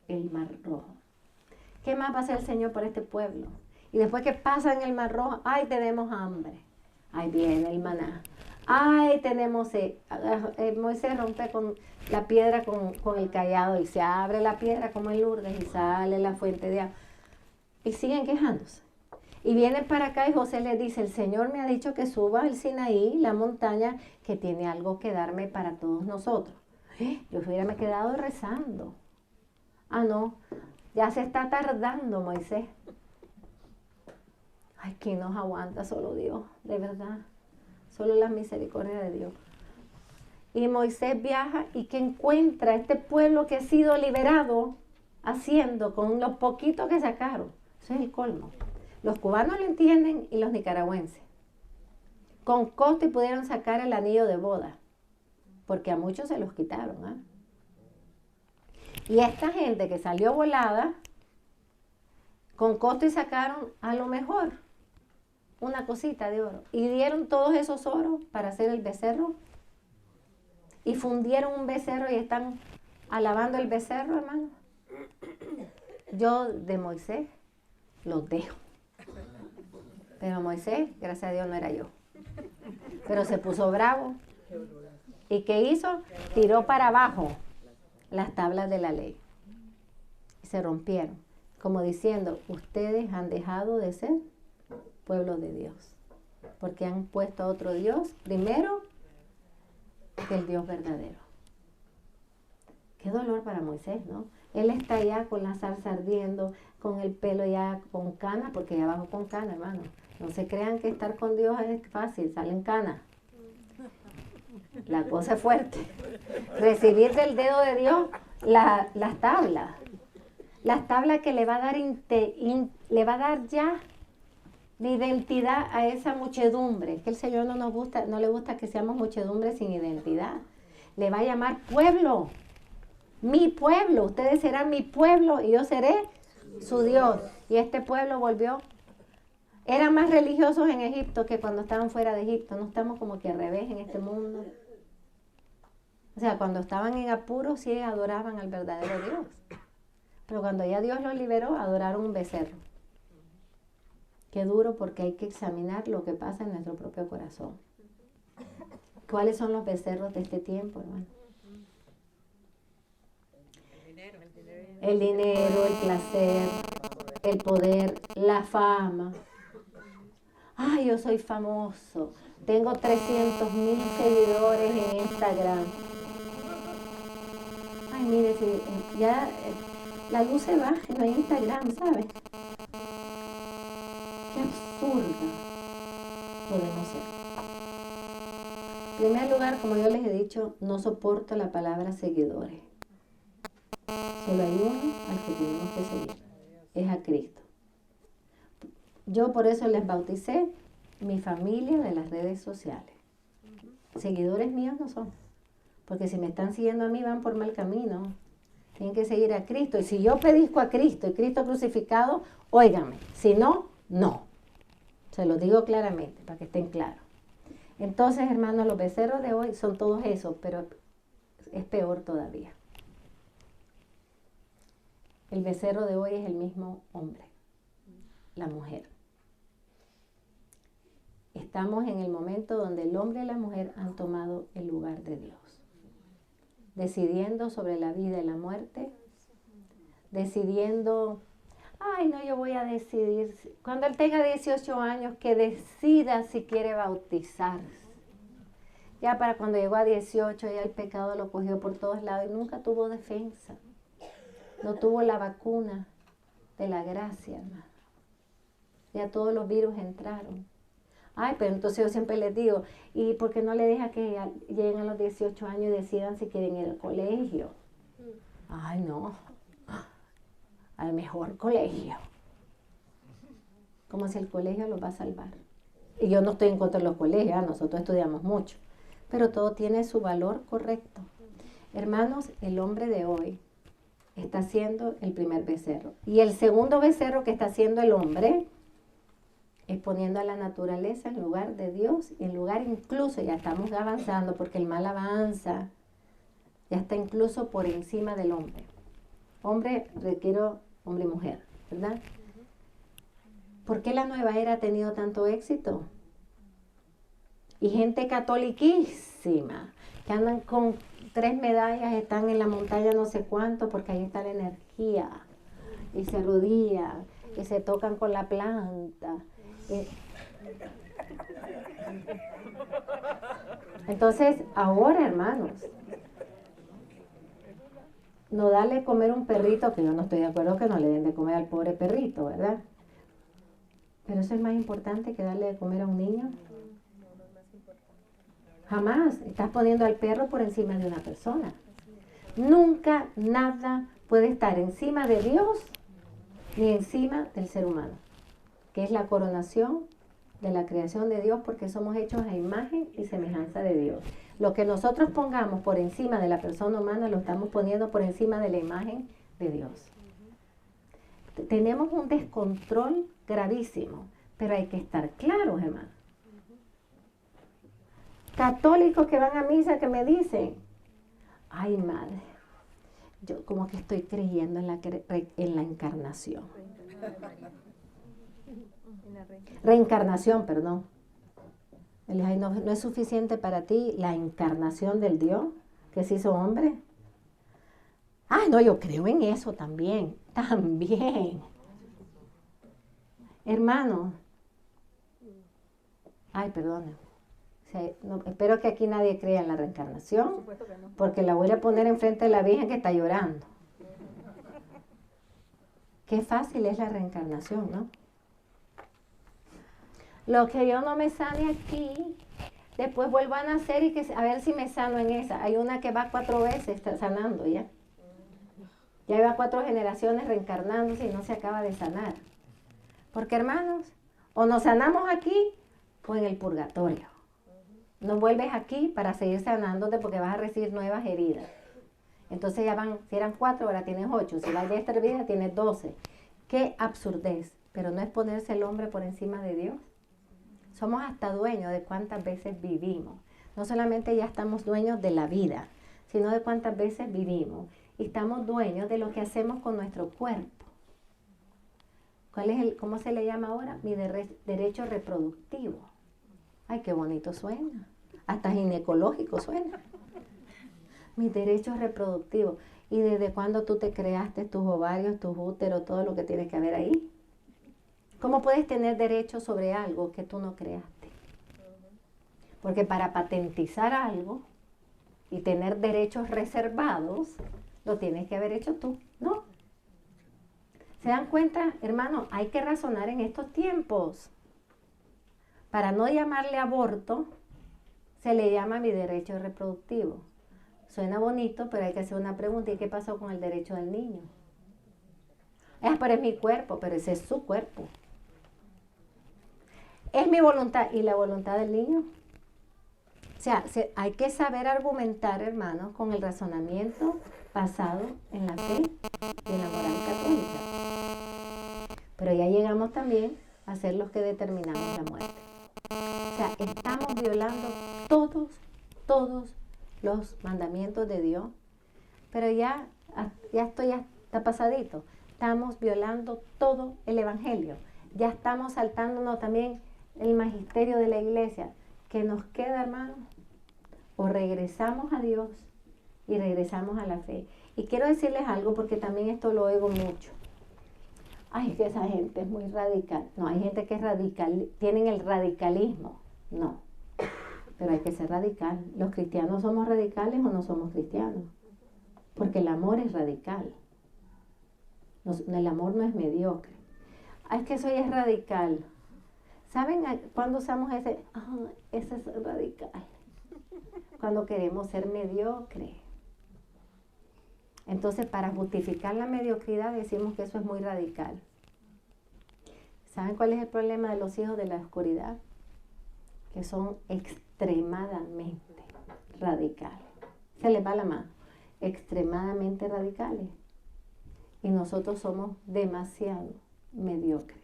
el mar rojo. ¿Qué más va a hacer el Señor por este pueblo? Y después que pasa en el mar rojo, ¡ay, tenemos hambre! Ahí viene el maná. ¡Ay, tenemos sed! Moisés rompe con la piedra con el callado y se abre la piedra como en Lourdes y sale la fuente de agua. Y siguen quejándose. Y vienen para acá y José les dice, el Señor me ha dicho que suba al Sinaí, la montaña, que tiene algo que darme para todos nosotros. Yo hubiera quedado rezando. Ah, no, ya se está tardando Moisés. Ay, ¿quién nos aguanta? Solo Dios, de verdad. Solo la misericordia de Dios. Y Moisés viaja y que encuentra a este pueblo que ha sido liberado haciendo con los poquitos que sacaron. Eso es el colmo. Los cubanos lo entienden y los nicaragüenses. Con costo y pudieron sacar el anillo de boda, porque a muchos se los quitaron. ¿Eh? Y esta gente que salió volada, con costo y sacaron a lo mejor una cosita de oro. Y dieron todos esos oros para hacer el becerro. Y fundieron un becerro y están alabando el becerro, hermano. Yo de Moisés los dejo. Pero Moisés, gracias a Dios, no era yo. Pero se puso bravo. ¿Y qué hizo? Tiró para abajo las tablas de la ley. Y se rompieron. Como diciendo, ustedes han dejado de ser pueblo de Dios. Porque han puesto a otro Dios primero que el Dios verdadero. Qué dolor para Moisés, ¿no? Él está allá con la salsa ardiendo, con el pelo ya con canas, porque ya bajó con canas, hermano. No se crean que estar con Dios es fácil, salen canas. La cosa es fuerte. Recibir del dedo de Dios las tablas. Las tablas que le va a dar ya la identidad a esa muchedumbre. Que el Señor no le gusta que seamos muchedumbre sin identidad. Le va a llamar pueblo. Mi pueblo. Ustedes serán mi pueblo y yo seré su Dios. Y este pueblo volvió. Eran más religiosos en Egipto que cuando estaban fuera de Egipto. No estamos como que al revés en este mundo. O sea, cuando estaban en apuros sí adoraban al verdadero Dios. Pero cuando ya Dios los liberó, adoraron un becerro. Qué duro, porque hay que examinar lo que pasa en nuestro propio corazón. ¿Cuáles son los becerros de este tiempo, hermano? El dinero, el placer, el poder, la fama. Ay, yo soy famoso. Tengo 300,000 seguidores en Instagram. Ay, mire, si ya la luz se baja y no hay Instagram, ¿sabes? Qué absurda podemos ser. En primer lugar, como yo les he dicho, no soporto la palabra seguidores. Solo hay uno al que tenemos que seguir. Es a Cristo. Yo por eso les bauticé mi familia de las redes sociales. Seguidores míos no son. Porque si me están siguiendo a mí van por mal camino. Tienen que seguir a Cristo. Y si yo predico a Cristo y Cristo crucificado, óigame. Si no, no. Se lo digo claramente para que estén claros. Entonces, hermanos, los becerros de hoy son todos esos, pero es peor todavía. El becerro de hoy es el mismo hombre, la mujer. Estamos en el momento donde el hombre y la mujer han tomado el lugar de Dios, decidiendo sobre la vida y la muerte, decidiendo, ay no, yo voy a decidir, cuando él tenga 18 años, que decida si quiere bautizarse. Ya para cuando llegó a 18, ya el pecado lo cogió por todos lados y nunca tuvo defensa. No tuvo la vacuna de la gracia, hermano. Ya todos los virus entraron. Ay, pero entonces yo siempre les digo, ¿y por qué no le deja que lleguen a los 18 años y decidan si quieren ir al colegio? Ay, no. Al mejor colegio. Como si el colegio los va a salvar. Y yo no estoy en contra de los colegios, nosotros estudiamos mucho. Pero todo tiene su valor correcto. Hermanos, el hombre de hoy está haciendo el primer becerro. Y el segundo becerro que está haciendo el hombre es poniendo a la naturaleza en lugar de Dios, y en lugar incluso, ya estamos avanzando porque el mal avanza, ya está incluso por encima del hombre. Hombre, requiero hombre y mujer, ¿verdad? ¿Por qué la nueva era ha tenido tanto éxito? Y gente catoliquísima, que andan con 3 medallas, están en la montaña no sé cuánto, porque ahí está la energía, y se arrodillan, y se tocan con la planta. Entonces, ahora, hermanos, no darle a comer un perrito, que yo no estoy de acuerdo que no le den de comer al pobre perrito, ¿verdad? Pero eso es más importante que darle de comer a un niño. Jamás estás poniendo al perro por encima de una persona. Nunca nada puede estar encima de Dios ni encima del ser humano, que es la coronación de la creación de Dios, porque somos hechos a imagen y semejanza de Dios. Lo que nosotros pongamos por encima de la persona humana lo estamos poniendo por encima de la imagen de Dios. Tenemos un descontrol gravísimo, pero hay que estar claros, hermano. Católicos que van a misa que me dicen, ay madre, yo como que estoy creyendo en la encarnación. Reencarnación, perdón. Ay, no es suficiente para ti la encarnación del Dios que se hizo hombre. Ay, no, yo creo en eso también. También. Hermano. Ay, perdón. No, espero que aquí nadie crea en la reencarnación, porque la voy a poner enfrente de la Virgen que está llorando. Qué fácil es la reencarnación, ¿no? Lo que yo no me sane aquí, después vuelvo a nacer y a ver si me sano en esa. Hay una que va 4 veces, está sanando ya. Ya lleva 4 generaciones reencarnándose y no se acaba de sanar. Porque, hermanos, o nos sanamos aquí o en el purgatorio. No vuelves aquí para seguir sanándote porque vas a recibir nuevas heridas. Entonces ya van, si eran 4, ahora tienes 8. Si vas de esta vida, tienes 12. Qué absurdez. Pero no es ponerse el hombre por encima de Dios. Somos hasta dueños de cuántas veces vivimos. No solamente ya estamos dueños de la vida, sino de cuántas veces vivimos. Y estamos dueños de lo que hacemos con nuestro cuerpo. ¿Cómo se le llama ahora? Mi derecho reproductivo. Ay, qué bonito suena. Hasta ginecológico suena. Mis derechos reproductivos. ¿Y desde cuándo tú te creaste tus ovarios, tus úteros, todo lo que tiene que haber ahí? ¿Cómo puedes tener derecho sobre algo que tú no creaste? Porque para patentizar algo y tener derechos reservados, lo tienes que haber hecho tú, ¿no? ¿Se dan cuenta, hermano? Hay que razonar en estos tiempos. Para no llamarle aborto, se le llama mi derecho reproductivo. Suena bonito, pero hay que hacer una pregunta. ¿Y qué pasó con el derecho del niño? Pero es mi cuerpo, pero ese es su cuerpo. Es mi voluntad. ¿Y la voluntad del niño? O sea, hay que saber argumentar, hermanos, con el razonamiento basado en la fe y en la moral católica. Pero ya llegamos también a ser los que determinamos la muerte. O sea, estamos violando todos los mandamientos de Dios, pero ya esto ya está pasadito. Estamos violando todo el evangelio. Ya estamos saltándonos también el magisterio de la iglesia. ¿Qué nos queda, hermano? O regresamos a Dios y regresamos a la fe. Y quiero decirles algo porque también esto lo oigo mucho. Ay, que esa gente es muy radical. No, hay gente que es radical, tienen el radicalismo. No, pero hay que ser radical. ¿Los cristianos somos radicales o no somos cristianos? Porque el amor es radical. El amor no es mediocre. Ay, es que eso ya es radical. ¿Saben cuándo usamos ese? Ese es radical. Cuando queremos ser mediocre. Entonces, para justificar la mediocridad decimos que eso es muy radical. ¿Saben cuál es el problema de los hijos de la oscuridad? Que son extremadamente radicales. Se les va la mano. Extremadamente radicales. Y nosotros somos demasiado mediocres.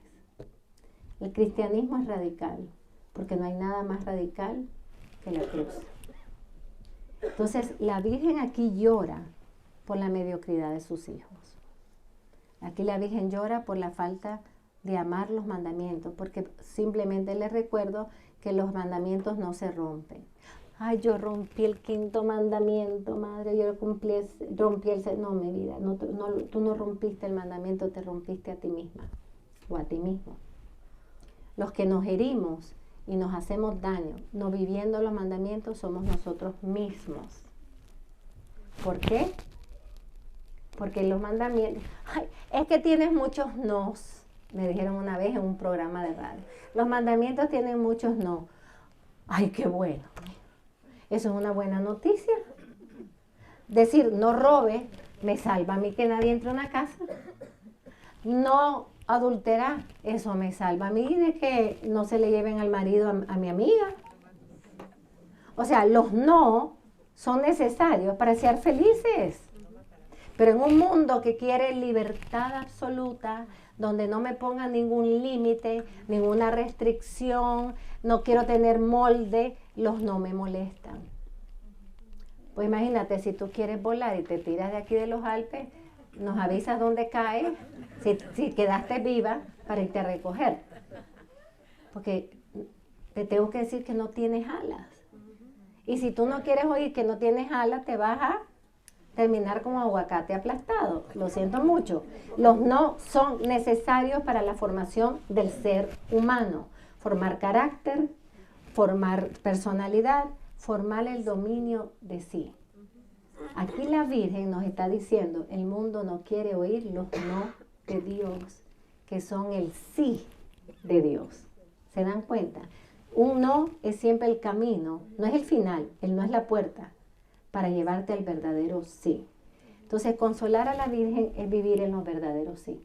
El cristianismo es radical, porque no hay nada más radical que la cruz. Entonces, la Virgen aquí llora por la mediocridad de sus hijos. Aquí la Virgen llora por la falta de amar los mandamientos, porque simplemente les recuerdo que los mandamientos no se rompen. Ay, yo rompí el 5.º mandamiento, madre, yo rompí el... No, mi vida, tú no rompiste el mandamiento, te rompiste a ti misma o a ti mismo. Los que nos herimos y nos hacemos daño no viviendo los mandamientos somos nosotros mismos. ¿Por qué? Porque los mandamientos... Ay, es que tienes muchos nos, me dijeron una vez en un programa de radio. Los mandamientos tienen muchos no. Ay, qué bueno. Eso es una buena noticia. Decir, no robe, me salva a mí que nadie entre a una casa. No adulterar, eso me salva a mí de que no se le lleven al marido a mi amiga. O sea, los no son necesarios para ser felices. Pero en un mundo que quiere libertad absoluta, donde no me pongan ningún límite, ninguna restricción, no quiero tener molde, los no me molestan. Pues imagínate, si tú quieres volar y te tiras de aquí de los Alpes, nos avisas dónde caes, si quedaste viva, para irte a recoger. Porque te tengo que decir que no tienes alas. Y si tú no quieres oír que no tienes alas, te vas a terminar como aguacate aplastado. Lo siento mucho. Los no son necesarios para la formación del ser humano. Formar carácter, formar personalidad, formar el dominio de sí. Aquí la Virgen nos está diciendo, el mundo no quiere oír los no de Dios, que son el sí de Dios. ¿Se dan cuenta? Un no es siempre el camino, no es el final, el no es la puerta, para llevarte al verdadero sí. Entonces, consolar a la Virgen es vivir en los verdaderos sí.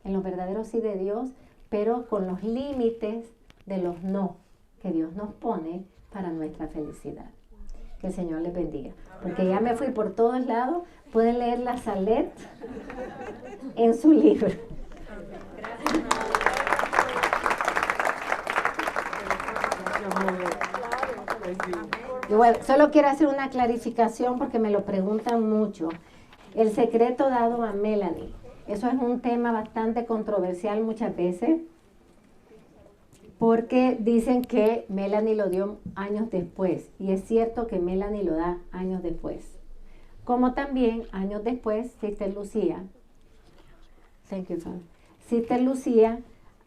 En los verdaderos sí de Dios, pero con los límites de los no que Dios nos pone para nuestra felicidad. Que el Señor les bendiga. Porque ya me fui por todos lados. Pueden leer la Salet en su libro. Y bueno, solo quiero hacer una clarificación porque me lo preguntan mucho. El secreto dado a Melanie. Eso es un tema bastante controversial muchas veces, porque dicen que Melanie lo dio años después, y es cierto que Melanie lo da años después. Como también años después, Sister Lucía, Sister Lucía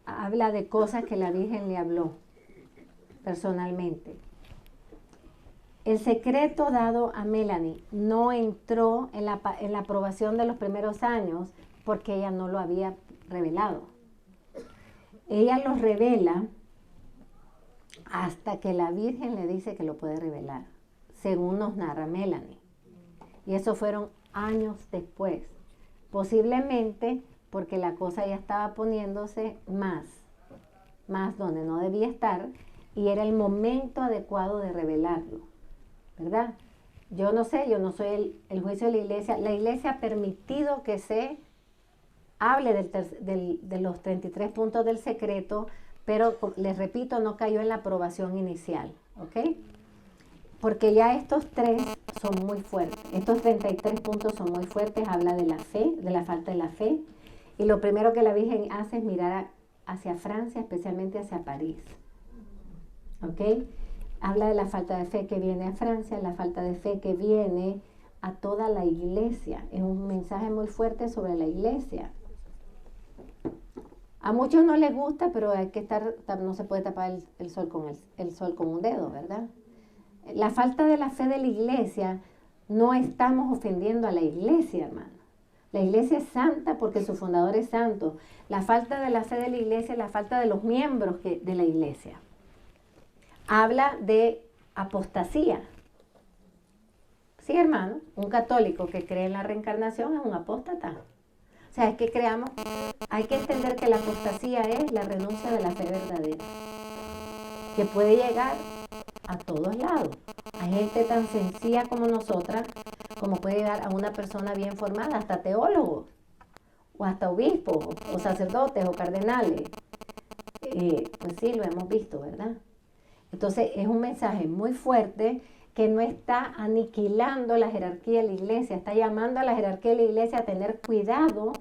habla de cosas que la Virgen le habló personalmente. El secreto dado a Melanie no entró en la aprobación de los primeros años porque ella no lo había revelado. Ella lo revela hasta que la Virgen le dice que lo puede revelar, según nos narra Melanie. Y eso fueron años después, posiblemente porque la cosa ya estaba poniéndose más donde no debía estar, y era el momento adecuado de revelarlo, ¿verdad? Yo no sé, yo no soy el juicio de la iglesia. La iglesia ha permitido que se hable de los 33 puntos del secreto pero les repito, no cayó en la aprobación inicial, ¿ok? Porque ya estos 3 son muy fuertes, estos 33 puntos son muy fuertes, habla de la fe, de la falta de la fe, y lo primero que la Virgen hace es mirar hacia Francia, especialmente hacia París, ¿ok? Habla de la falta de fe que viene a Francia, la falta de fe que viene a toda la iglesia, es un mensaje muy fuerte sobre la iglesia. A muchos no les gusta, pero hay que no se puede tapar el sol con un dedo, ¿verdad? La falta de la fe de la iglesia, no estamos ofendiendo a la iglesia, hermano. La iglesia es santa porque su fundador es santo. La falta de la fe de la iglesia es la falta de los miembros de la iglesia. Habla de apostasía. Sí, hermano, un católico que cree en la reencarnación es un apóstata. O sea, es que hay que entender que la apostasía es la renuncia de la fe verdadera, que puede llegar a todos lados. Hay gente tan sencilla como nosotras, como puede llegar a una persona bien formada, hasta teólogos, o hasta obispos, o sacerdotes, o cardenales. Pues sí, lo hemos visto, ¿verdad? Entonces, es un mensaje muy fuerte que no está aniquilando la jerarquía de la iglesia, está llamando a la jerarquía de la iglesia a tener cuidado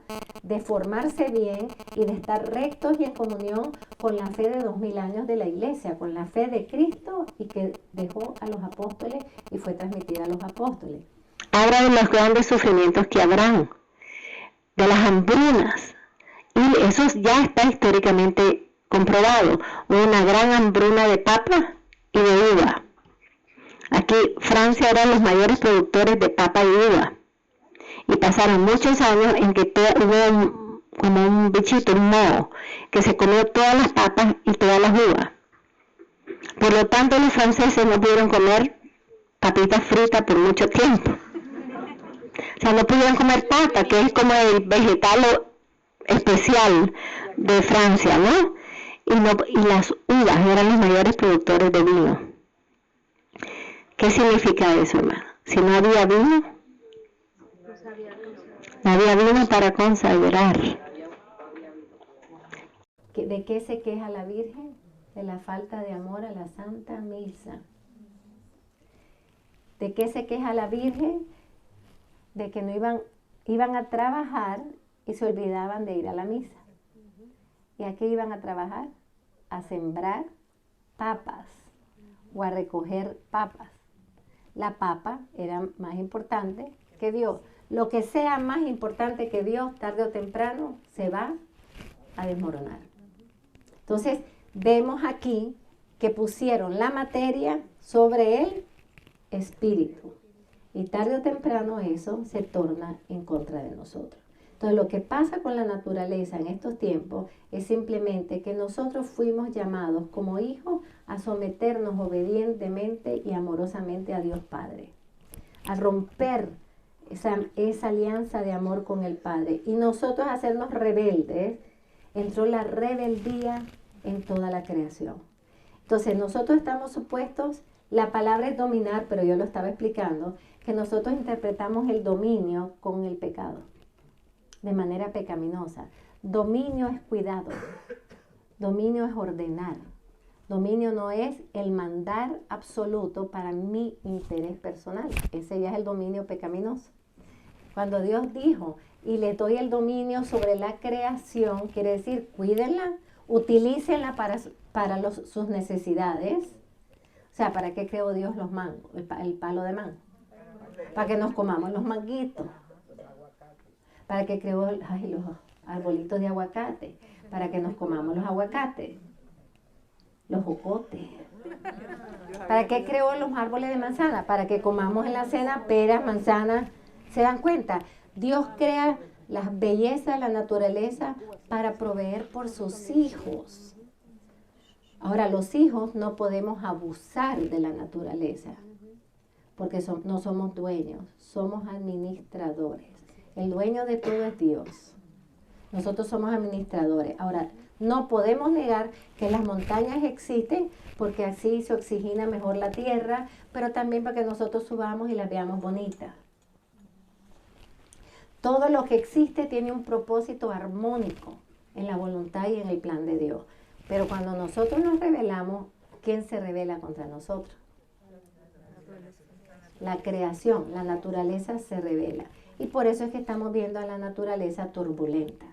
de formarse bien y de estar rectos y en comunión con la fe de 2000 años de la iglesia, con la fe de Cristo y que dejó a los apóstoles y fue transmitida a los apóstoles. Habla de los grandes sufrimientos que habrán, de las hambrunas, y eso ya está históricamente comprobado, una gran hambruna de papa y de uva. Aquí Francia era los mayores productores de papa y uva, y pasaron muchos años en que hubo como un bichito, un moho, que se comió todas las papas y todas las uvas. Por lo tanto, los franceses no pudieron comer papitas fritas por mucho tiempo. O sea, no pudieron comer papa, que es como el vegetal especial de Francia, ¿no? Y las uvas eran los mayores productores de vino. ¿Qué significa eso, hermano? Si no había vino, no había vino para consagrar. ¿De qué se queja la Virgen? De la falta de amor a la Santa Misa. ¿De qué se queja la Virgen? De que no iban a trabajar y se olvidaban de ir a la misa. ¿Y a qué iban a trabajar? A sembrar papas o a recoger papas. La papa era más importante que Dios. Lo que sea más importante que Dios, tarde o temprano, se va a desmoronar. Entonces, vemos aquí que pusieron la materia sobre el espíritu. Y tarde o temprano eso se torna en contra de nosotros. Entonces, lo que pasa con la naturaleza en estos tiempos es simplemente que nosotros fuimos llamados como hijos a someternos obedientemente y amorosamente a Dios Padre, a romper esa alianza de amor con el Padre. Y nosotros hacernos rebeldes, entró la rebeldía en toda la creación. Entonces, nosotros estamos supuestos, la palabra es dominar, pero yo lo estaba explicando, que nosotros interpretamos el dominio con el pecado, de manera pecaminosa. Dominio es cuidado, dominio es ordenar, dominio no es el mandar absoluto para mi interés personal, ese ya es el dominio pecaminoso. Cuando Dios dijo, y le doy el dominio sobre la creación, quiere decir, cuídenla, utilícenla para sus necesidades. O sea, ¿para qué creó Dios los mangos, el palo de mango? Para que nos comamos los manguitos. ¿Para qué creó los arbolitos de aguacate? Para que nos comamos los aguacates, los jocotes. ¿Para qué creó los árboles de manzana? Para que comamos en la cena peras, manzanas. ¿Se dan cuenta? Dios crea las bellezas de la naturaleza para proveer por sus hijos. Ahora, los hijos no podemos abusar de la naturaleza, porque no somos dueños, somos administradores. El dueño de todo es Dios. Nosotros somos administradores. Ahora, no podemos negar que las montañas existen porque así se oxigena mejor la tierra, pero también para que nosotros subamos y las veamos bonitas. Todo lo que existe tiene un propósito armónico en la voluntad y en el plan de Dios. Pero cuando nosotros nos rebelamos, ¿quién se rebela contra nosotros? La creación, la naturaleza se revela. Y por eso es que estamos viendo a la naturaleza turbulenta.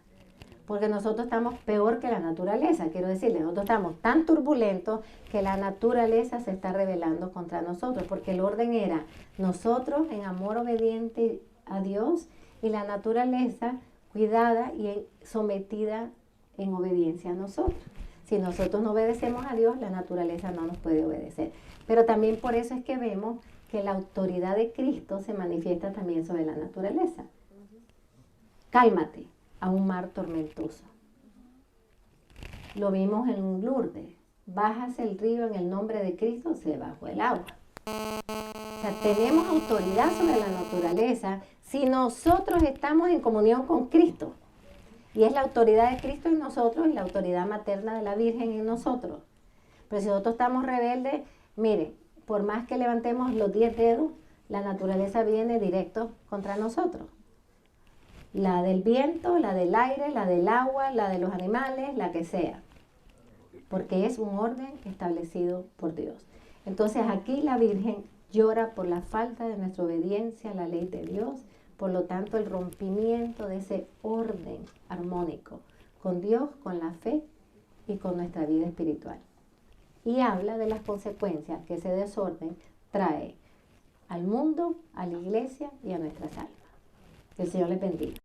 Porque nosotros estamos peor que la naturaleza, quiero decirles, nosotros estamos tan turbulentos que la naturaleza se está rebelando contra nosotros, porque el orden era nosotros en amor obediente a Dios y la naturaleza cuidada y sometida en obediencia a nosotros. Si nosotros no obedecemos a Dios, la naturaleza no nos puede obedecer. Pero también por eso es que vemos que la autoridad de Cristo se manifiesta también sobre la naturaleza. Cálmate a un mar tormentoso. Lo vimos en Lourdes. Bájase el río en el nombre de Cristo, se bajó el agua. O sea, tenemos autoridad sobre la naturaleza si nosotros estamos en comunión con Cristo. Y es la autoridad de Cristo en nosotros y la autoridad materna de la Virgen en nosotros. Pero si nosotros estamos rebeldes, mire, por más que levantemos los 10 dedos, la naturaleza viene directo contra nosotros. La del viento, la del aire, la del agua, la de los animales, la que sea. Porque es un orden establecido por Dios. Entonces aquí la Virgen llora por la falta de nuestra obediencia a la ley de Dios. Por lo tanto, el rompimiento de ese orden armónico con Dios, con la fe y con nuestra vida espiritual. Y habla de las consecuencias que ese desorden trae al mundo, a la iglesia y a nuestras almas. Que el Señor les bendiga.